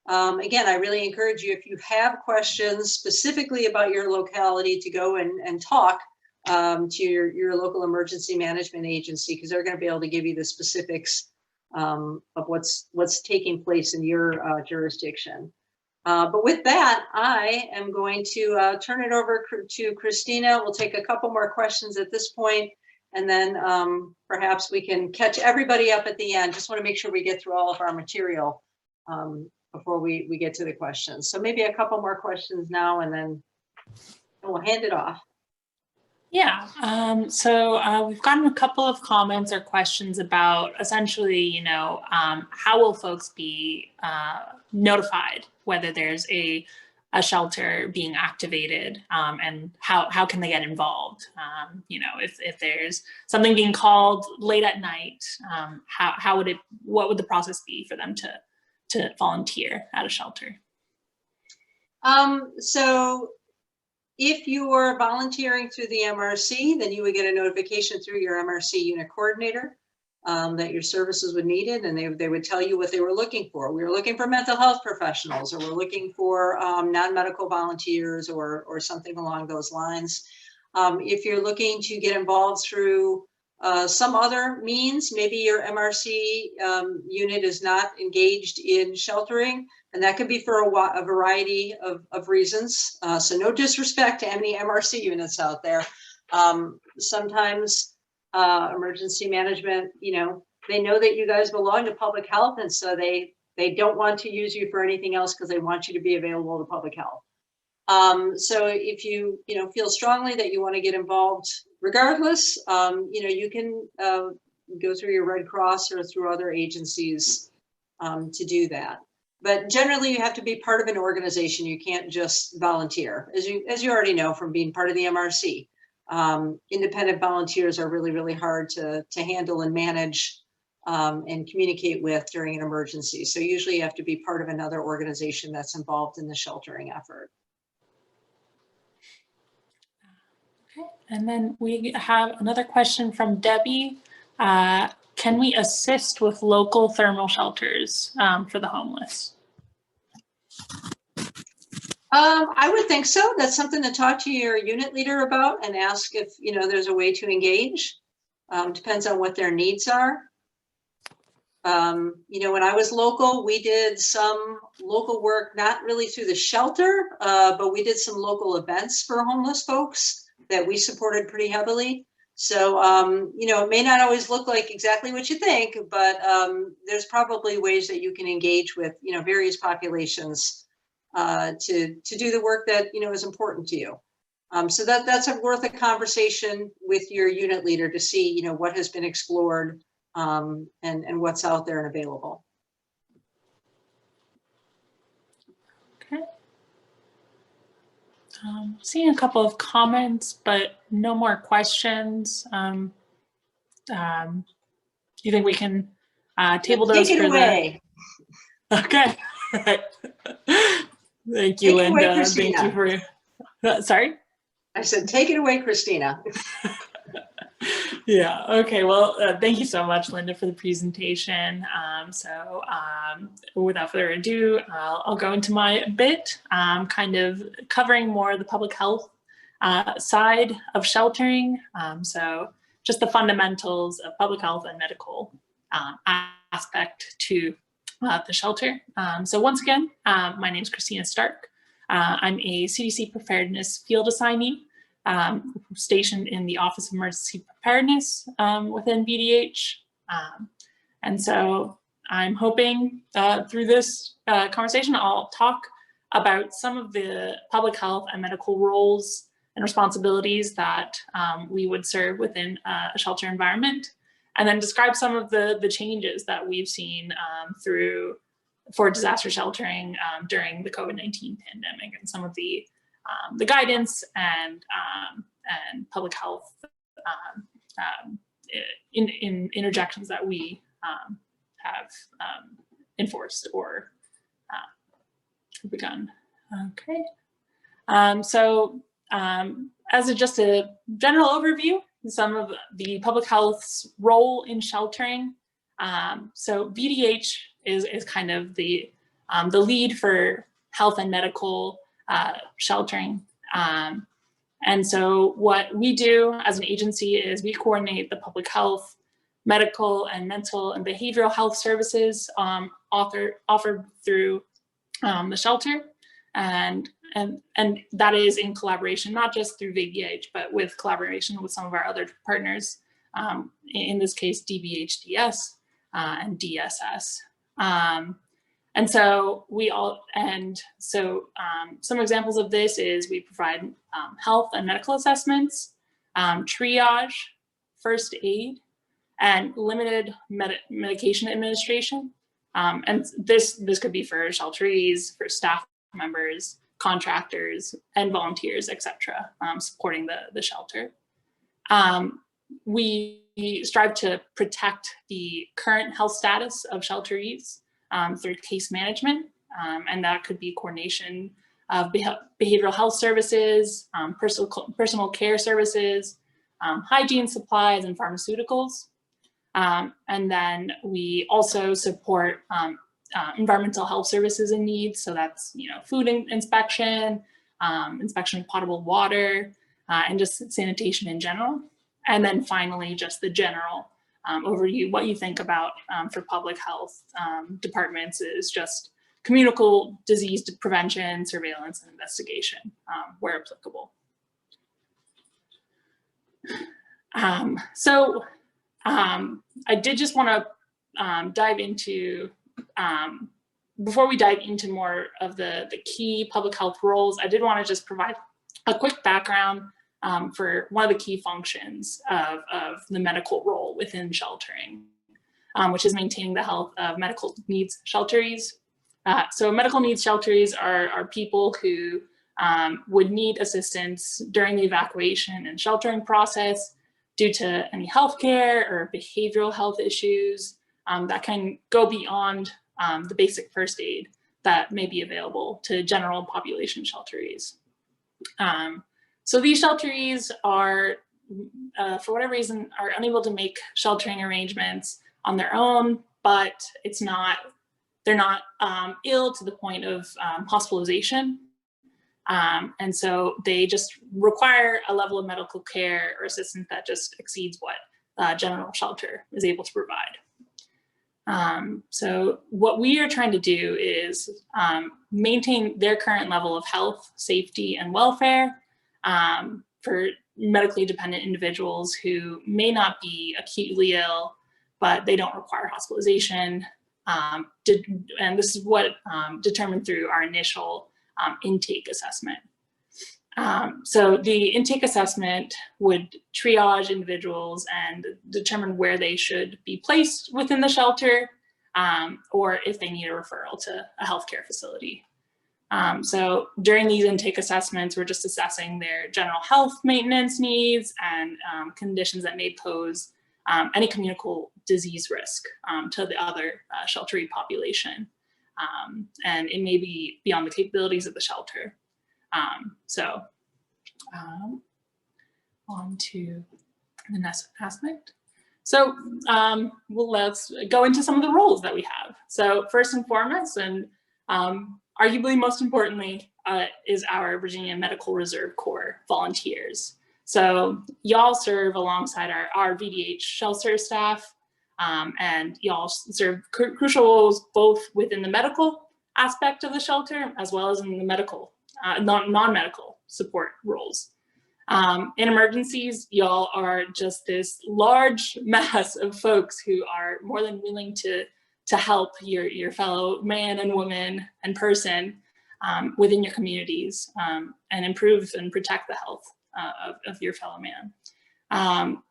Again, I really encourage you, if you have questions specifically about your locality, to go and talk to your local emergency management agency, because they're going to be able to give you the specifics of what's taking place in your jurisdiction. But with that, I am going to turn it over to Christina. We'll take a couple more questions at this point, and then perhaps we can catch everybody up at the end. Just want to make sure we get through all of our material before we get to the questions. So maybe a couple more questions now, and then we'll hand it off. Yeah, so we've gotten a couple of comments or questions about essentially, how will folks be notified whether there's a shelter being activated, and how can they get involved? If there's something being called late at night, what would the process be for them to volunteer at a shelter? So if you are volunteering through the MRC, then you would get a notification through your MRC unit coordinator that your services would need it, and they would tell you what they were looking for. We were looking for mental health professionals, or we're looking for non-medical volunteers, or something along those lines. If you're looking to get involved through some other means, maybe your MRC unit is not engaged in sheltering, and that could be for a variety of reasons. So no disrespect to any MRC units out there. Sometimes emergency management, they know that you guys belong to public health, and so they don't want to use you for anything else because they want you to be available to public health. So if you feel strongly that you want to get involved regardless, you can go through your Red Cross or through other agencies to do that. But generally, you have to be part of an organization. You can't just volunteer, as you already know from being part of the MRC. Independent volunteers are really, really hard to handle and manage and communicate with during an emergency. So usually you have to be part of another organization that's involved in the sheltering effort. Okay. And then we have another question from Debbie. Can we assist with local thermal shelters for the homeless? I would think so. That's something to talk to your unit leader about and ask if there's a way to engage. Depends on what their needs are. When I was local, we did some local work, not really through the shelter, but we did some local events for homeless folks that we supported pretty heavily. So, it may not always look like exactly what you think, but there's probably ways that you can engage with, various populations to do the work that, is important to you. So that's worth a conversation with your unit leader to see, what has been explored and what's out there and available. Okay. Seeing a couple of comments, but no more questions. Do you think we can table those? Take it away. Okay. Thank you, Linda. Thank you for. Sorry? I said, take it away, Christina. Yeah. Okay. Well, thank you so much, Linda, for the presentation. Without further ado, I'll go into my bit, kind of covering more the public health side of sheltering. So just the fundamentals of public health and medical aspect to the shelter. So once again, my name is Christina Stark. I'm a CDC Preparedness field assignee stationed in the Office of Emergency Preparedness within VDH. And so I'm hoping through this conversation, I'll talk about some of the public health and medical roles and responsibilities that we would serve within a shelter environment, and then describe some of the changes that we've seen for disaster sheltering during the COVID-19 pandemic, and some of the guidance and public health in interjections that we have enforced or begun. Okay. As just a general overview, some of the public health's role in sheltering. So VDH is kind of the lead for health and medical sheltering. And so what we do as an agency is we coordinate the public health, medical and mental and behavioral health services offered through the shelter. And that is in collaboration, not just through VDH, but with collaboration with some of our other partners, in this case, DBHDS and DSS. And so some examples of this is we provide health and medical assessments, triage, first aid, and limited medication administration. And this could be for shelterees, for staff members, contractors, and volunteers, etc., supporting the shelter. We strive to protect the current health status of shelterees through case management, and that could be coordination of behavioral health services, personal care services, hygiene supplies, and pharmaceuticals. And then we also support environmental health services and needs. So that's, food inspection, inspection of potable water, and just sanitation in general. And then finally, just the general overview. What you think about for public health departments is just communicable disease prevention, surveillance, and investigation where applicable. I did just want to dive into, before we dive into more of the key public health roles, I did want to just provide a quick background for one of the key functions of the medical role within sheltering, which is maintaining the health of medical needs shelterees. So medical needs shelterees are people who would need assistance during the evacuation and sheltering process due to any healthcare or behavioral health issues that can go beyond the basic first aid that may be available to general population shelterees. So these shelterees are, for whatever reason, are unable to make sheltering arrangements on their own, but they're not ill to the point of hospitalization. And so they just require a level of medical care or assistance that just exceeds what general shelter is able to provide. So what we are trying to do is maintain their current level of health, safety, and welfare for medically dependent individuals who may not be acutely ill, but they don't require hospitalization. And this is what determined through our initial intake assessment. So the intake assessment would triage individuals and determine where they should be placed within the shelter, or if they need a referral to a healthcare facility. So during these intake assessments, we're just assessing their general health maintenance needs and conditions that may pose any communicable disease risk to the other shelteree population. And it may be beyond the capabilities of the shelter. On to the next aspect. So let's go into some of the roles that we have. So first and foremost, and arguably most importantly, is our Virginia Medical Reserve Corps volunteers. So y'all serve alongside our VDH shelter staff, and y'all serve crucial roles both within the medical aspect of the shelter as well as in the medical, non-medical support roles. In emergencies, y'all are just this large mass of folks who are more than willing to help your fellow man and woman and person within your communities and improve and protect the health of your fellow man.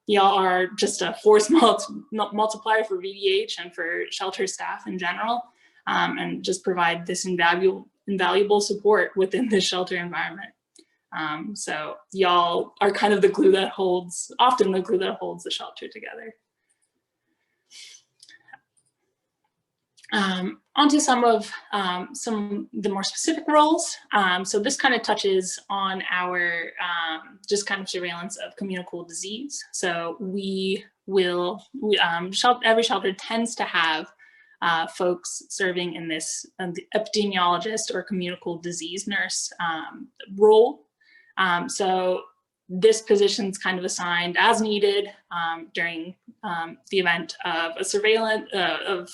Y'all are just a force multiplier for VDH and for shelter staff in general, and just provide this invaluable support within the shelter environment. So y'all are kind of the glue that holds, often the glue that holds the shelter together. Onto some of the more specific roles. So this kind of touches on our just kind of surveillance of communicable disease. So every shelter tends to have folks serving in this the epidemiologist or communicable disease nurse role. So this position is kind of assigned as needed during the event of a surveillance of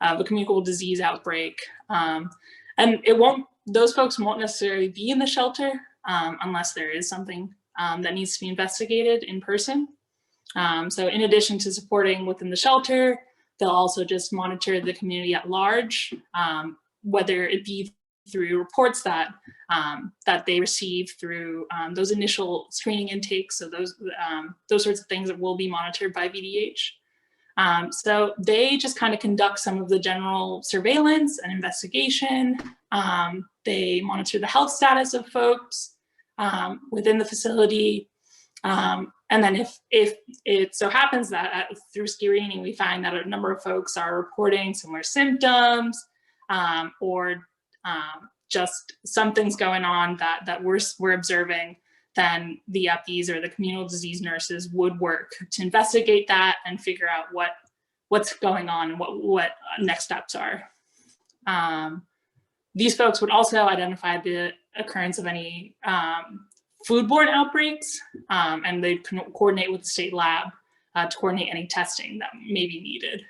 a communicable disease outbreak. And those folks won't necessarily be in the shelter unless there is something that needs to be investigated in person. So in addition to supporting within the shelter, they'll also just monitor the community at large, whether it be through reports that they receive through those initial screening intakes. So those sorts of things that will be monitored by VDH. So they just kind of conduct some of the general surveillance and investigation. They monitor the health status of folks within the facility. And then if it so happens that through screening, we find that a number of folks are reporting similar symptoms or just something's going on that we're observing, then the EPIs or the communal disease nurses would work to investigate that and figure out what's going on and what next steps are. These folks would also identify the occurrence of any foodborne outbreaks, and they can coordinate with the state lab to coordinate any testing that may be needed.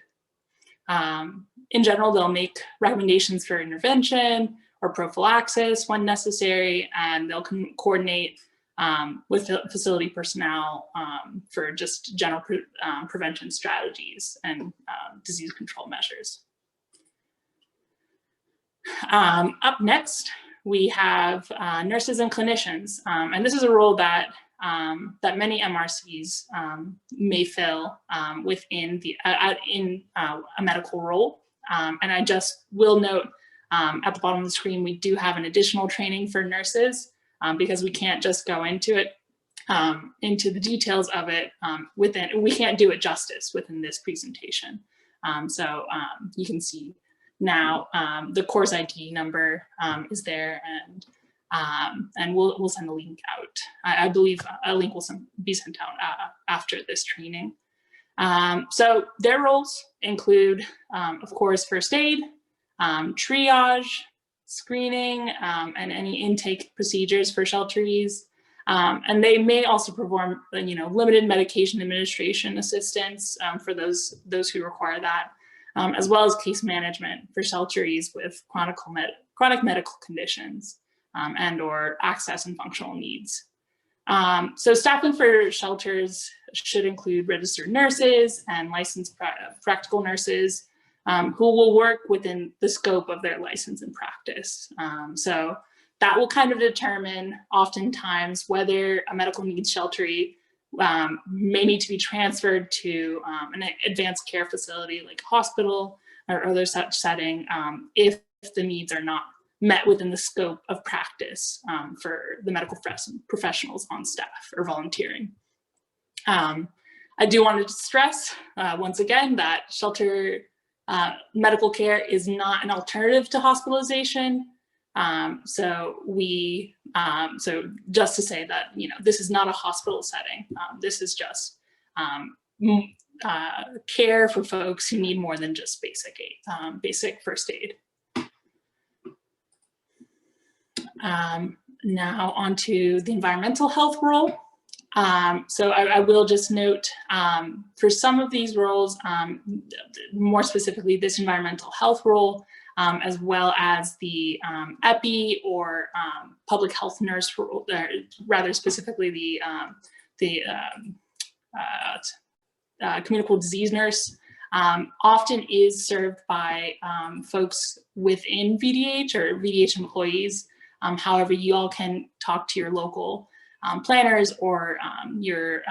In general, they'll make recommendations for intervention or prophylaxis when necessary, and they'll coordinate with facility personnel for just general prevention strategies and disease control measures. Up next, we have nurses and clinicians, and this is a role that many MRCs may fill within a medical role. And I just will note at the bottom of the screen, we do have an additional training for nurses because we can't just go into the details of it we can't do it justice within this presentation. So you can see now the course ID number is there, and we'll send a link out. I believe a link will be sent out after this training. So their roles include, of course, first aid, triage, screening, and any intake procedures for shelterees. And they may also perform, limited medication administration assistance for those who require that, as well as case management for shelterees with chronic medical conditions and or access and functional needs. So staffing for shelters should include registered nurses and licensed practical nurses who will work within the scope of their license and practice. So that will kind of determine oftentimes whether a medical needs shelteree may need to be transferred to an advanced care facility like a hospital or other such setting if the needs are not met within the scope of practice for the medical professionals on staff or volunteering. I do want to stress once again that shelter medical care is not an alternative to hospitalization. So just to say that, this is not a hospital setting. This is just care for folks who need more than just basic first aid. Now onto the environmental health role. So I will just note for some of these roles, more specifically this environmental health role, as well as the EPI or public health nurse role, rather specifically the communicable disease nurse, often is served by folks within VDH or VDH employees. However, you all can talk to your local planners or your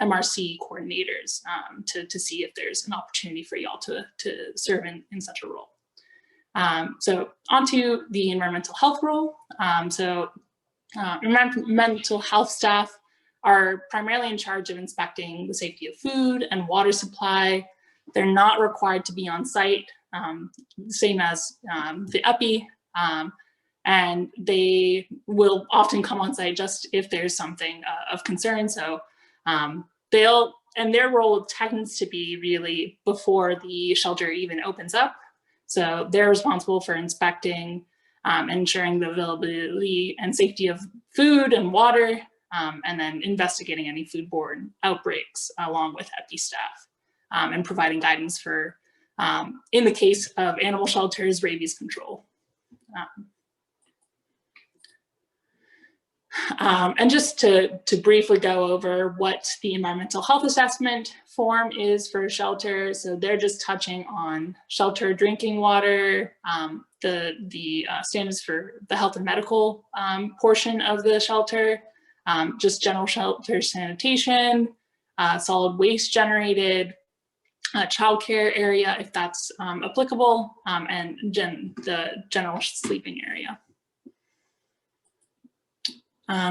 MRC coordinators to see if there's an opportunity for y'all to serve in such a role. So onto the environmental health role. Environmental health staff are primarily in charge of inspecting the safety of food and water supply. They're not required to be on site, same as the EPI, and they will often come on site just if there's something of concern. So their role tends to be really before the shelter even opens up. So they're responsible for inspecting, ensuring the availability and safety of food and water, and then investigating any foodborne outbreaks along with EPI staff, and providing guidance for, in the case of animal shelters, rabies control. And just to briefly go over what the environmental health assessment form is for a shelter. So they're just touching on shelter drinking water, the standards for the health and medical portion of the shelter, just general shelter sanitation, solid waste generated, childcare area if that's applicable, and the general sleeping area.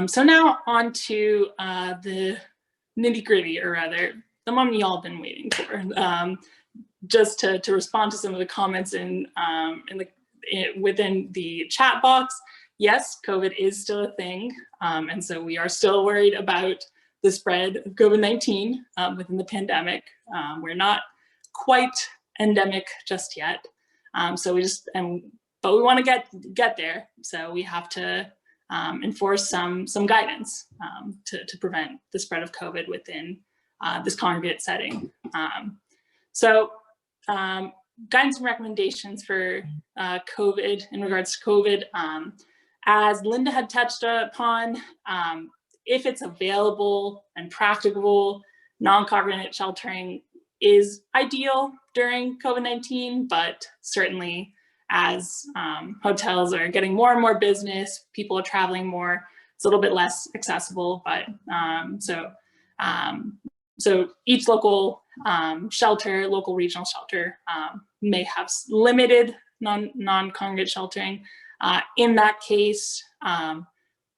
So now on to the nitty-gritty, or rather, the moment y'all been waiting for. Just to respond to some of the comments within the chat box. Yes, COVID is still a thing, and so we are still worried about the spread of COVID-19 within the pandemic. We're not quite endemic just yet, but we want to get there. So we have to enforce some guidance to prevent the spread of COVID within this congregate setting. Guidance and recommendations for COVID in regards to COVID. As Linda had touched upon, if it's available and practicable, non-congregate sheltering is ideal during COVID-19, but certainly as hotels are getting more and more business, people are traveling more, it's a little bit less accessible, but so each local shelter, local regional shelter may have limited non-congregate sheltering. In that case,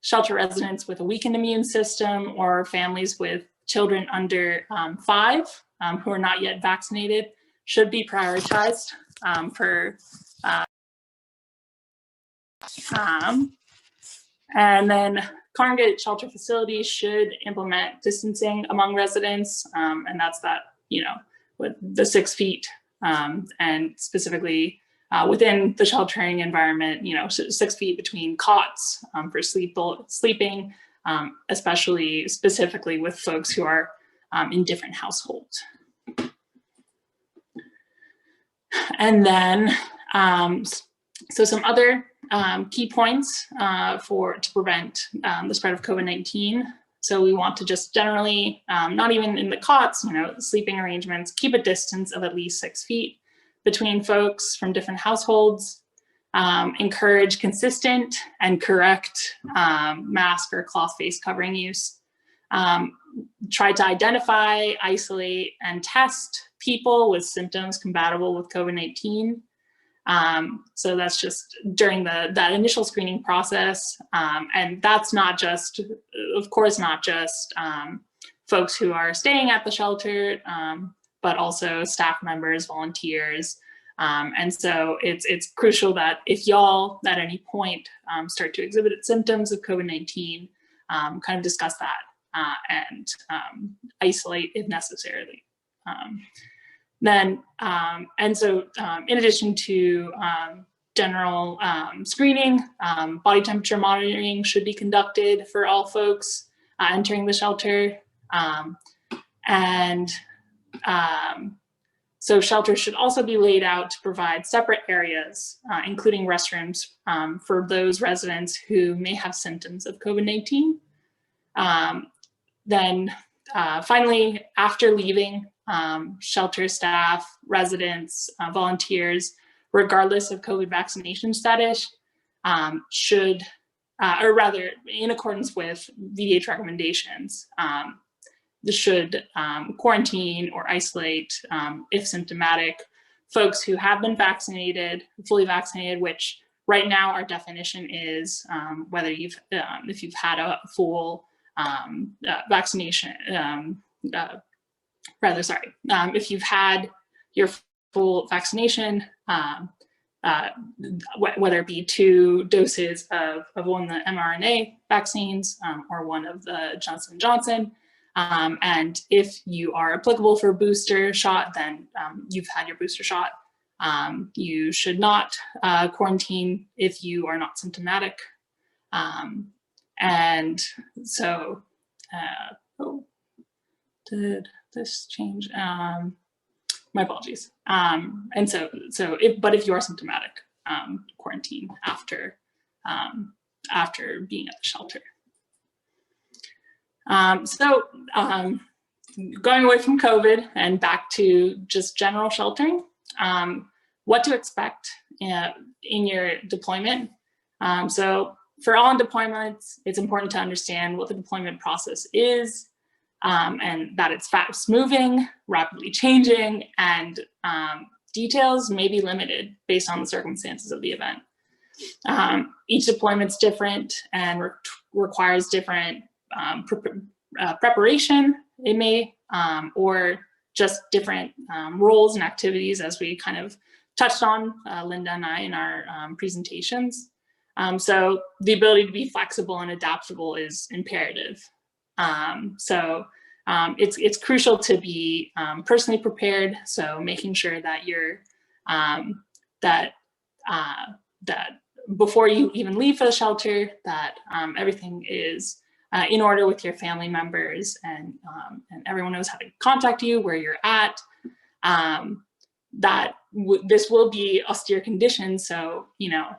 shelter residents with a weakened immune system or families with children under 5 who are not yet vaccinated should be prioritized for and then congregate shelter facilities should implement distancing among residents, and that's with the 6 feet, and specifically within the sheltering environment, 6 feet between cots for sleeping, especially specifically with folks who are in different households. And then, so some other key points to prevent the spread of COVID-19. So we want to just generally, not even in the cots, sleeping arrangements, keep a distance of at least 6 feet between folks from different households, encourage consistent and correct mask or cloth face covering use, try to identify, isolate, and test people with symptoms compatible with COVID-19. So that's just during that initial screening process. And that's not just, of course, not just folks who are staying at the shelter, but also staff members, volunteers. And so it's crucial that if y'all at any point start to exhibit symptoms of COVID-19, kind of discuss that and isolate if necessary. And so in addition to general screening, body temperature monitoring should be conducted for all folks entering the shelter. So shelters should also be laid out to provide separate areas, including restrooms for those residents who may have symptoms of COVID-19. Finally, after leaving, shelter staff, residents, volunteers, regardless of COVID vaccination status, should or rather in accordance with VDH recommendations, should quarantine or isolate, if symptomatic, folks who have been vaccinated, fully vaccinated, which right now our definition is whether you've, if you've had a full vaccination, if you've had your full vaccination, whether it be 2 doses of one of the mRNA vaccines or one of the Johnson & Johnson. And if you are applicable for a booster shot, then you've had your booster shot. You should not quarantine if you are not symptomatic. And so, did this change? My apologies. And so if you are symptomatic, quarantine after being at the shelter. Going away from COVID and back to just general sheltering, what to expect in your deployment. So for all deployments, it's important to understand what the deployment process is, and that it's fast moving, rapidly changing, and details may be limited based on the circumstances of the event. Each deployment's different and requires different preparation, it may, or just different roles and activities, as we kind of touched on, Linda and I, in our presentations. So the ability to be flexible and adaptable is imperative. It's crucial to be personally prepared. So making sure that you're that before you even leave for the shelter, that everything is in order with your family members, and everyone knows how to contact you, where you're at. This will be austere conditions. So, you know,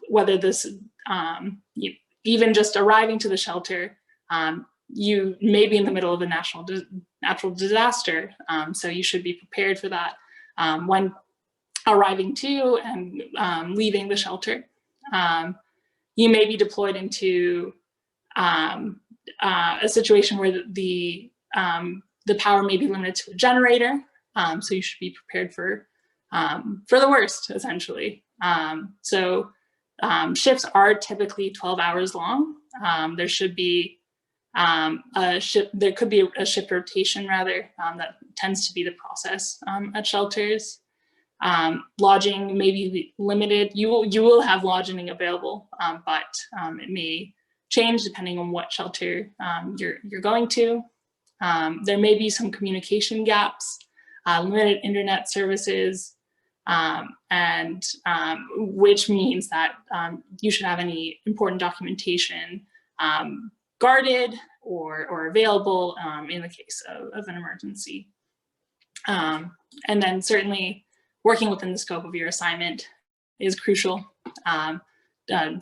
whether this, even just arriving to the shelter, you may be in the middle of a natural disaster. So you should be prepared for that when arriving to and leaving the shelter. You may be deployed into a situation where the power may be limited to a generator. So you should be prepared for the worst, essentially. Shifts are typically 12 hours long. There should be there could be a shift rotation, rather, that tends to be the process at shelters. Lodging may be limited. You will have lodging available, but it may change depending on what shelter you're going to. There may be some communication gaps, limited internet services, and which means that you should have any important documentation guarded or available in the case of an emergency. And then certainly working within the scope of your assignment is crucial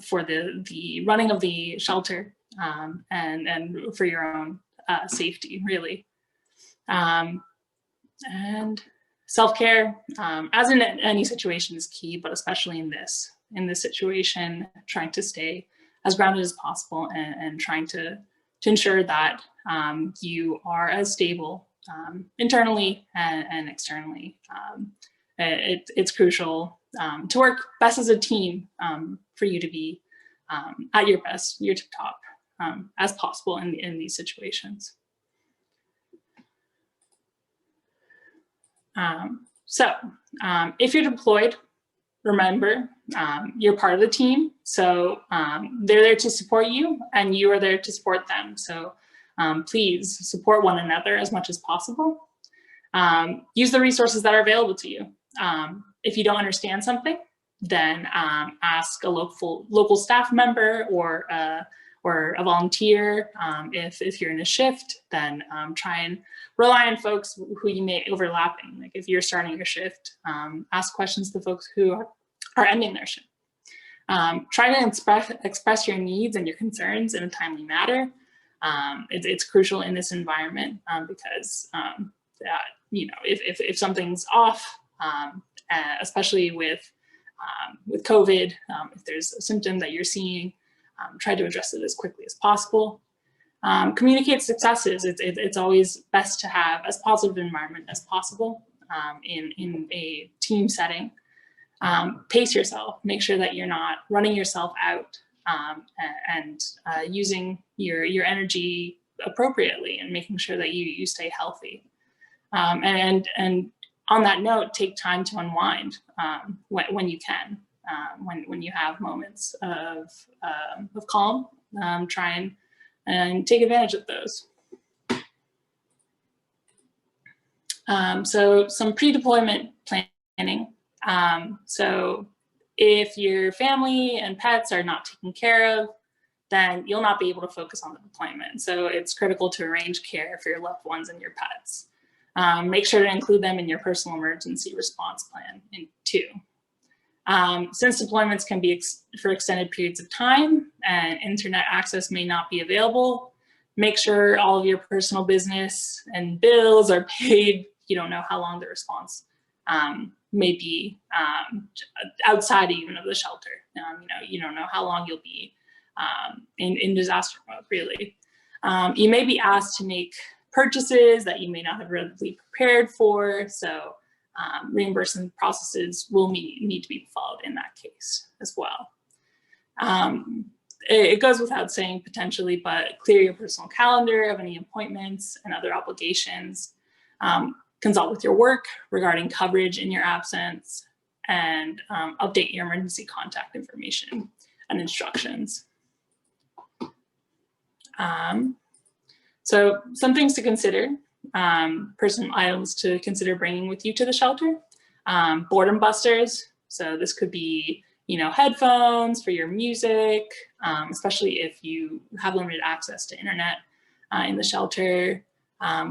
for the running of the shelter and for your own safety, really. And self-care, as in any situation, is key, but especially in this situation, trying to stay as grounded as possible and trying to ensure that you are as stable internally and externally. It's crucial to work best as a team for you to be at your best, your tip top as possible in these situations. If you're deployed, remember, you're part of the team. So they're there to support you and you are there to support them. So please support one another as much as possible. Use the resources that are available to you. If you don't understand something, then ask a local staff member or a volunteer. If you're in a shift, then try and rely on folks who you may overlapping. Like if you're starting your shift, ask questions to folks who are ending their shift. Try to express your needs and your concerns in a timely manner. It's crucial in this environment because you know, if something's off, especially with COVID, if there's a symptom that you're seeing, try to address it as quickly as possible. Communicate successes. It's always best to have as positive an environment as possible in a team setting. Pace yourself. Make sure that you're not running yourself out and using your energy appropriately, and making sure that you stay healthy. And on that note, take time to unwind when you can. When you have moments of calm, try and take advantage of those. So some pre-deployment planning. So if your family and pets are not taken care of, then you'll not be able to focus on the deployment. So it's critical to arrange care for your loved ones and your pets. Make sure to include them in your personal emergency response plan too. Since deployments can be for extended periods of time and internet access may not be available, make sure all of your personal business and bills are paid. You don't know how long the response may be outside even of the shelter. You don't know how long you'll be in disaster mode, really. You may be asked to make purchases that you may not have readily prepared for, so reimbursement processes will need to be followed in that case as well. It goes without saying potentially, but clear your personal calendar of any appointments and other obligations. Consult with your work regarding coverage in your absence, and update your emergency contact information and instructions. So some things to consider, personal items to consider bringing with you to the shelter. Boredom busters. So this could be, headphones for your music, especially if you have limited access to internet in the shelter.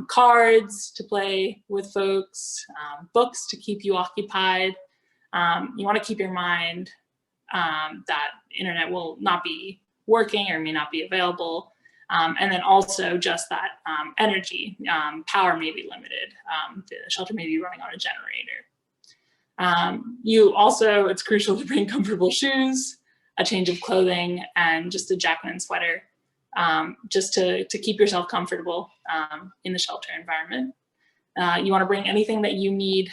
Cards to play with folks, books to keep you occupied. You want to keep your mind that internet will not be working or may not be available. And then also just that energy, power may be limited. The shelter may be running on a generator. It's crucial to bring comfortable shoes, a change of clothing, and just a jacket and sweater, just to keep yourself comfortable in the shelter environment. You want to bring anything that you need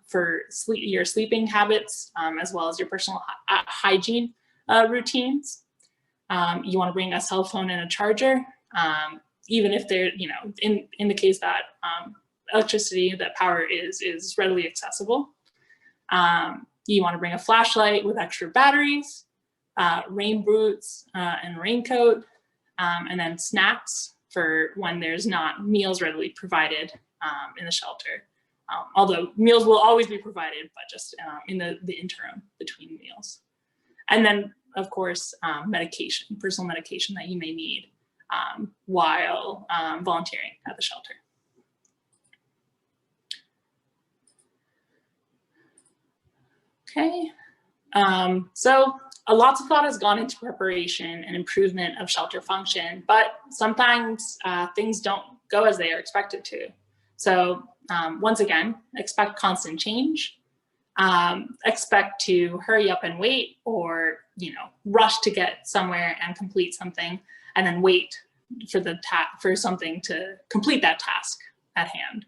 for your sleeping habits, as well as your personal hygiene routines. You want to bring a cell phone and a charger, even if they're, in the case that electricity, that power is readily accessible. You want to bring a flashlight with extra batteries, rain boots and raincoat, and then snacks for when there's not meals readily provided in the shelter. Although meals will always be provided, but just in the interim between meals. And then, of course, medication, personal medication that you may need while volunteering at the shelter. Okay, so lots of thought has gone into preparation and improvement of shelter function, but sometimes things don't go as they are expected to. So once again, expect constant change. Expect to hurry up and wait, or rush to get somewhere and complete something, and then wait for something to complete that task at hand.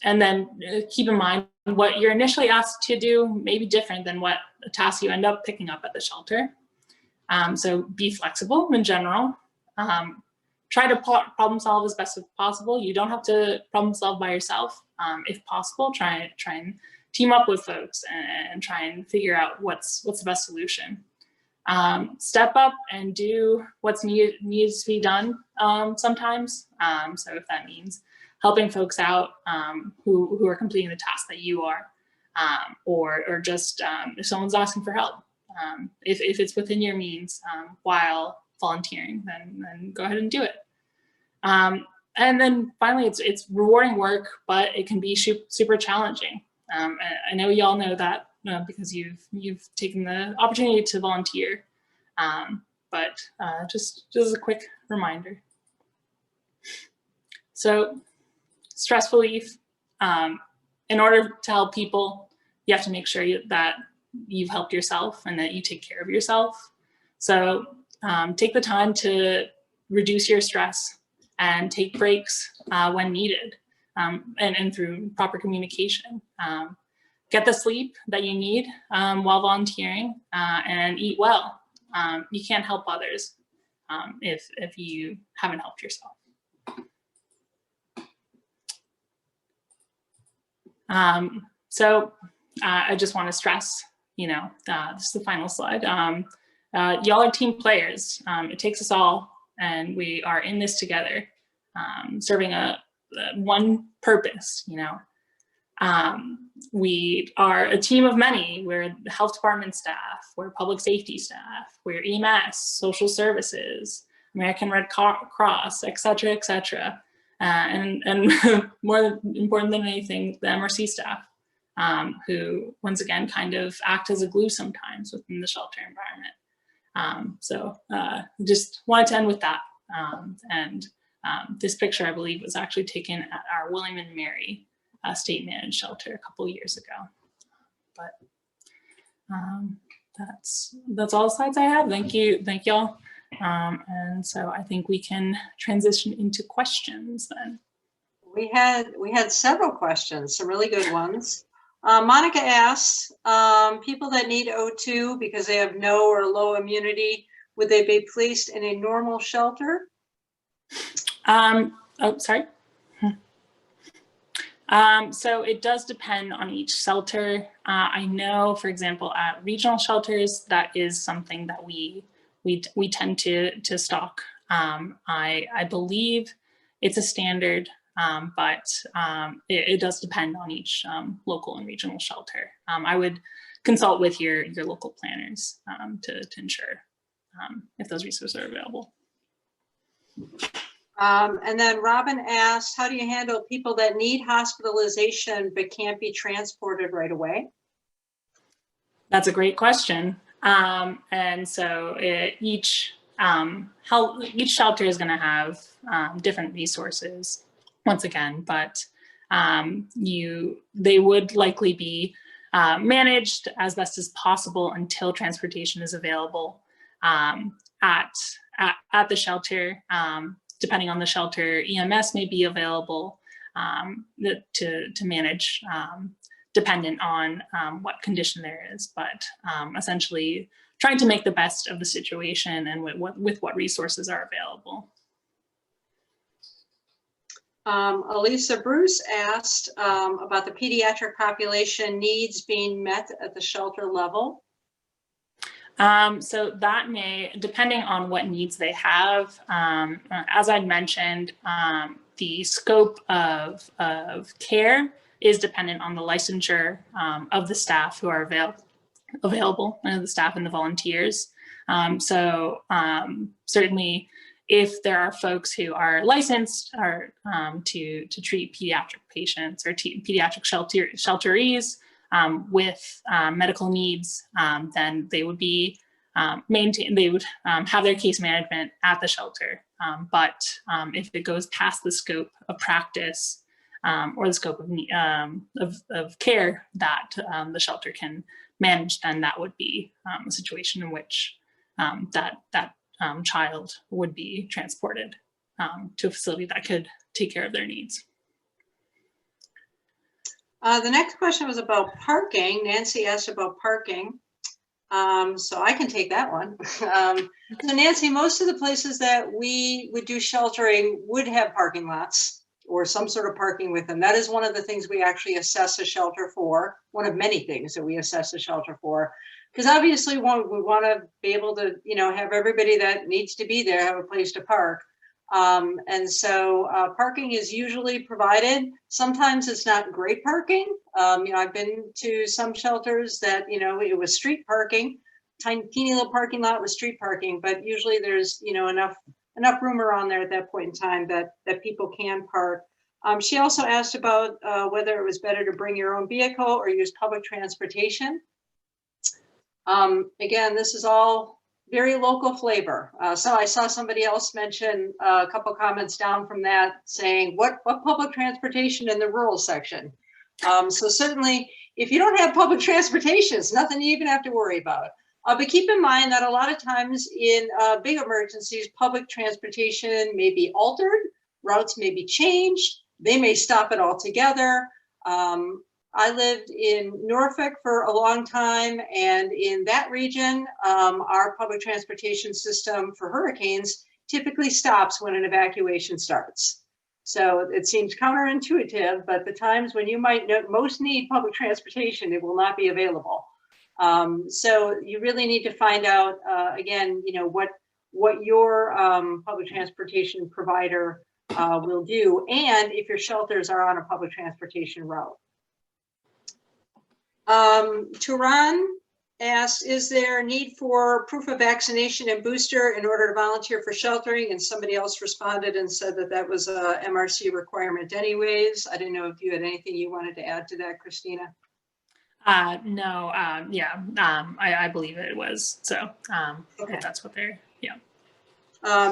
And then keep in mind what you're initially asked to do may be different than what a task you end up picking up at the shelter. So be flexible in general. Try to problem solve as best as possible. You don't have to problem solve by yourself. If possible, try and team up with folks and try and figure out what's the best solution. Step up and do what's needs to be done sometimes. So if that means helping folks out who are completing the task that you are, or just if someone's asking for help, if it's within your means while volunteering, then go ahead and do it. And then finally, it's rewarding work, but it can be super challenging. I know y'all know that because you've taken the opportunity to volunteer, but just as a quick reminder. So stress relief, in order to help people, you have to make sure that you've helped yourself and that you take care of yourself. So take the time to reduce your stress and take breaks when needed, and through proper communication. Get the sleep that you need while volunteering, and eat well. You can't help others if you haven't helped yourself. So I just want to stress, this is the final slide. Y'all are team players. It takes us all, and we are in this together, serving one purpose. We are a team of many. We're the health department staff, we're public safety staff, we're EMS, social services, American Red Cross, et cetera, and more important than anything, the MRC staff, who once again kind of act as a glue sometimes within the shelter environment. So just wanted to end with that. This picture, I believe, was actually taken at our William and Mary state managed shelter a couple years ago. But that's all the slides I have. Thank y'all. And so I think we can transition into questions then. We had several questions, some really good ones. Monica asks, people that need O2 because they have no or low immunity, would they be placed in a normal shelter? Oh, sorry. So it does depend on each shelter. I know, for example, at regional shelters, that is something that we tend to stock. I believe it's a standard, but it does depend on each local and regional shelter. I would consult with your local planners to ensure if those resources are available. And then Robin asked, how do you handle people that need hospitalization but can't be transported right away? That's a great question. And so each shelter is going to have different resources once again, but they would likely be managed as best as possible until transportation is available at the shelter. Depending on the shelter, EMS may be available to manage, dependent on what condition there is, but essentially trying to make the best of the situation and with what resources are available. Elisa Bruce asked about the pediatric population needs being met at the shelter level. So that may, depending on what needs they have, as I mentioned, the scope of care is dependent on the licensure of the staff who are available, the staff and the volunteers. So certainly, if there are folks who are licensed or to treat pediatric patients or pediatric shelterees with medical needs, then they would be they would have their case management at the shelter. But if it goes past the scope of practice or the scope of care that the shelter can manage, then that would be a situation in which that child would be transported to a facility that could take care of their needs. The next question was about parking. Nancy asked about parking. So I can take that one. So Nancy, most of the places that we would do sheltering would have parking lots or some sort of parking with them. That is one of the things we actually assess a shelter for, one of many things that we assess a shelter for. Because obviously we want to be able to, have everybody that needs to be there have a place to park. And so parking is usually provided. Sometimes it's not great parking. I've been to some shelters that, it was street parking, teeny little parking lot with street parking, but usually there's, enough room around there at that point in time that people can park. She also asked about whether it was better to bring your own vehicle or use public transportation. Again, this is all very local flavor. So I saw somebody else mention a couple comments down from that saying, what public transportation in the rural section? So certainly, if you don't have public transportation, it's nothing you even have to worry about. But keep in mind that a lot of times in big emergencies, public transportation may be altered, routes may be changed, they may stop it altogether. I lived in Norfolk for a long time, and in that region, our public transportation system for hurricanes typically stops when an evacuation starts. So it seems counterintuitive, but the times when you might most need public transportation, it will not be available. So you really need to find out, again, what your public transportation provider will do, and if your shelters are on a public transportation route. Turan asked, is there a need for proof of vaccination and booster in order to volunteer for sheltering? And somebody else responded and said that that was a MRC requirement anyways. I didn't know if you had anything you wanted to add to that, Christina. No, yeah, I believe it was. So Okay. if that's what they're, yeah.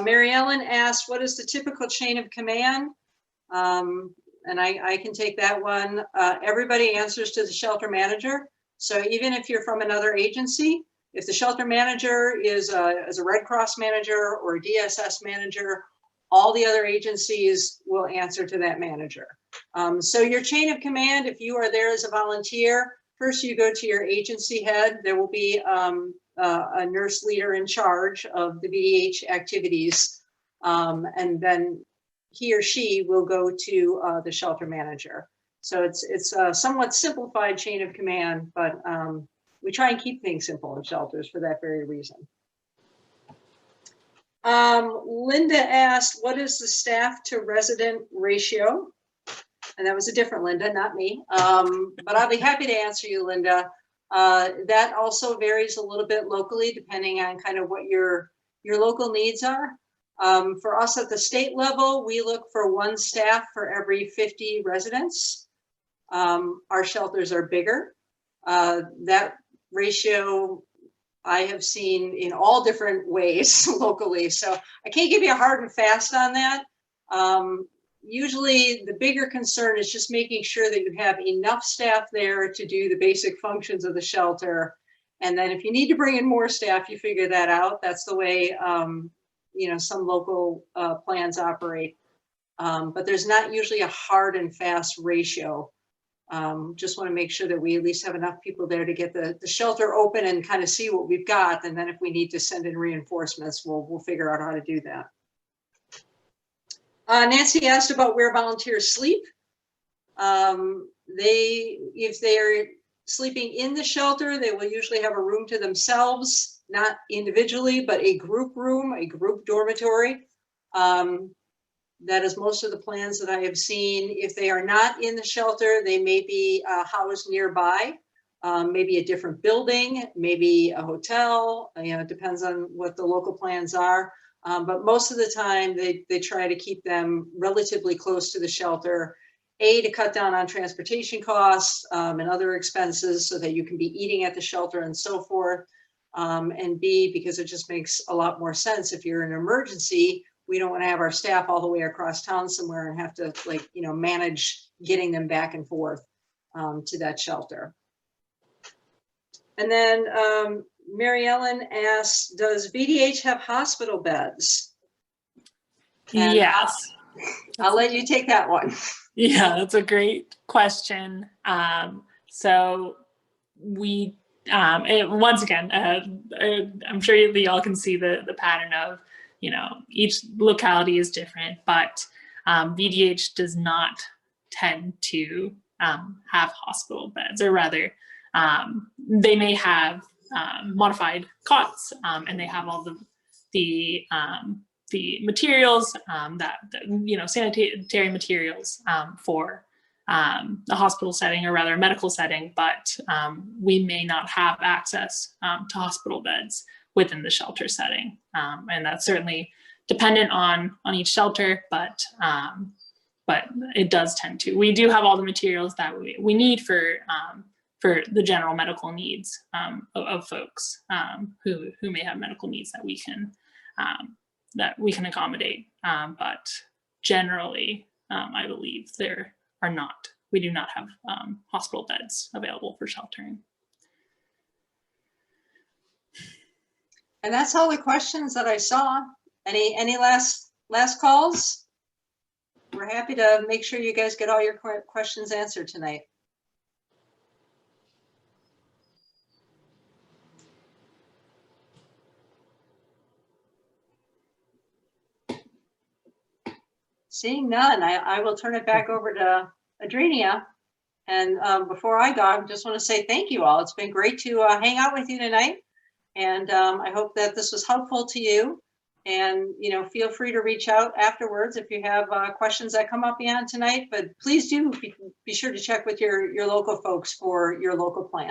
Mary Ellen asked, what is the typical chain of command? And I can take that one. Everybody answers to the shelter manager. So even if you're from another agency, if the shelter manager is a Red Cross manager or a DSS manager, all the other agencies will answer to that manager. So your chain of command, if you are there as a volunteer, first you go to your agency head. There will be a nurse leader in charge of the VDH activities. And then he or she will go to the shelter manager. So it's a somewhat simplified chain of command, but we try and keep things simple in shelters for that very reason. Linda asked, what is the staff to resident ratio? And that was a different Linda, not me. But I'll be happy to answer you, Linda. That also varies a little bit locally, depending on kind of what your local needs are. For us at the state level, we look for 1 staff for every 50 residents. Our shelters are bigger. That ratio I have seen in all different ways locally. So I can't give you a hard and fast on that. Usually the bigger concern is just making sure that you have enough staff there to do the basic functions of the shelter. And then if you need to bring in more staff, you figure that out. That's the way some local plans operate. But there's not usually a hard and fast ratio. Just want to make sure that we at least have enough people there to get the shelter open and kind of see what we've got. And then if we need to send in reinforcements, we'll figure out how to do that. Nancy asked about where volunteers sleep. If they are sleeping in the shelter, they will usually have a room to themselves, not individually, but a group room, a group dormitory. That is most of the plans that I have seen. If they are not in the shelter, they may be housed nearby, maybe a different building, maybe a hotel. It depends on what the local plans are. But most of the time, they try to keep them relatively close to the shelter, A, to cut down on transportation costs and other expenses so that you can be eating at the shelter and so forth. And B, because it just makes a lot more sense. If you're in an emergency, we don't want to have our staff all the way across town somewhere and have to manage getting them back and forth to that shelter. And then Mary Ellen asks, does VDH have hospital beds? And Yes. I'll let you take that one. Yeah, that's a great question. So we, once again, I'm sure you all can see the pattern of, each locality is different, but VDH does not tend to have hospital beds, or rather, they may have modified cots, and they have all the materials sanitary materials for a hospital setting, or rather a medical setting, but we may not have access to hospital beds within the shelter setting, and that's certainly dependent on each shelter, but it does tend to. We do have all the materials that we need for the general medical needs of folks who may have medical needs that we can accommodate. But generally, I believe we do not have hospital beds available for sheltering. And that's all the questions that I saw. Any last calls? We're happy to make sure you guys get all your questions answered tonight. Seeing none, I will turn it back over to Adrenia. And before I go, I just want to say thank you all. It's been great to hang out with you tonight. And I hope that this was helpful to you. And, you know, feel free to reach out afterwards if you have questions that come up beyond tonight. But please do be sure to check with your local folks for your local plans.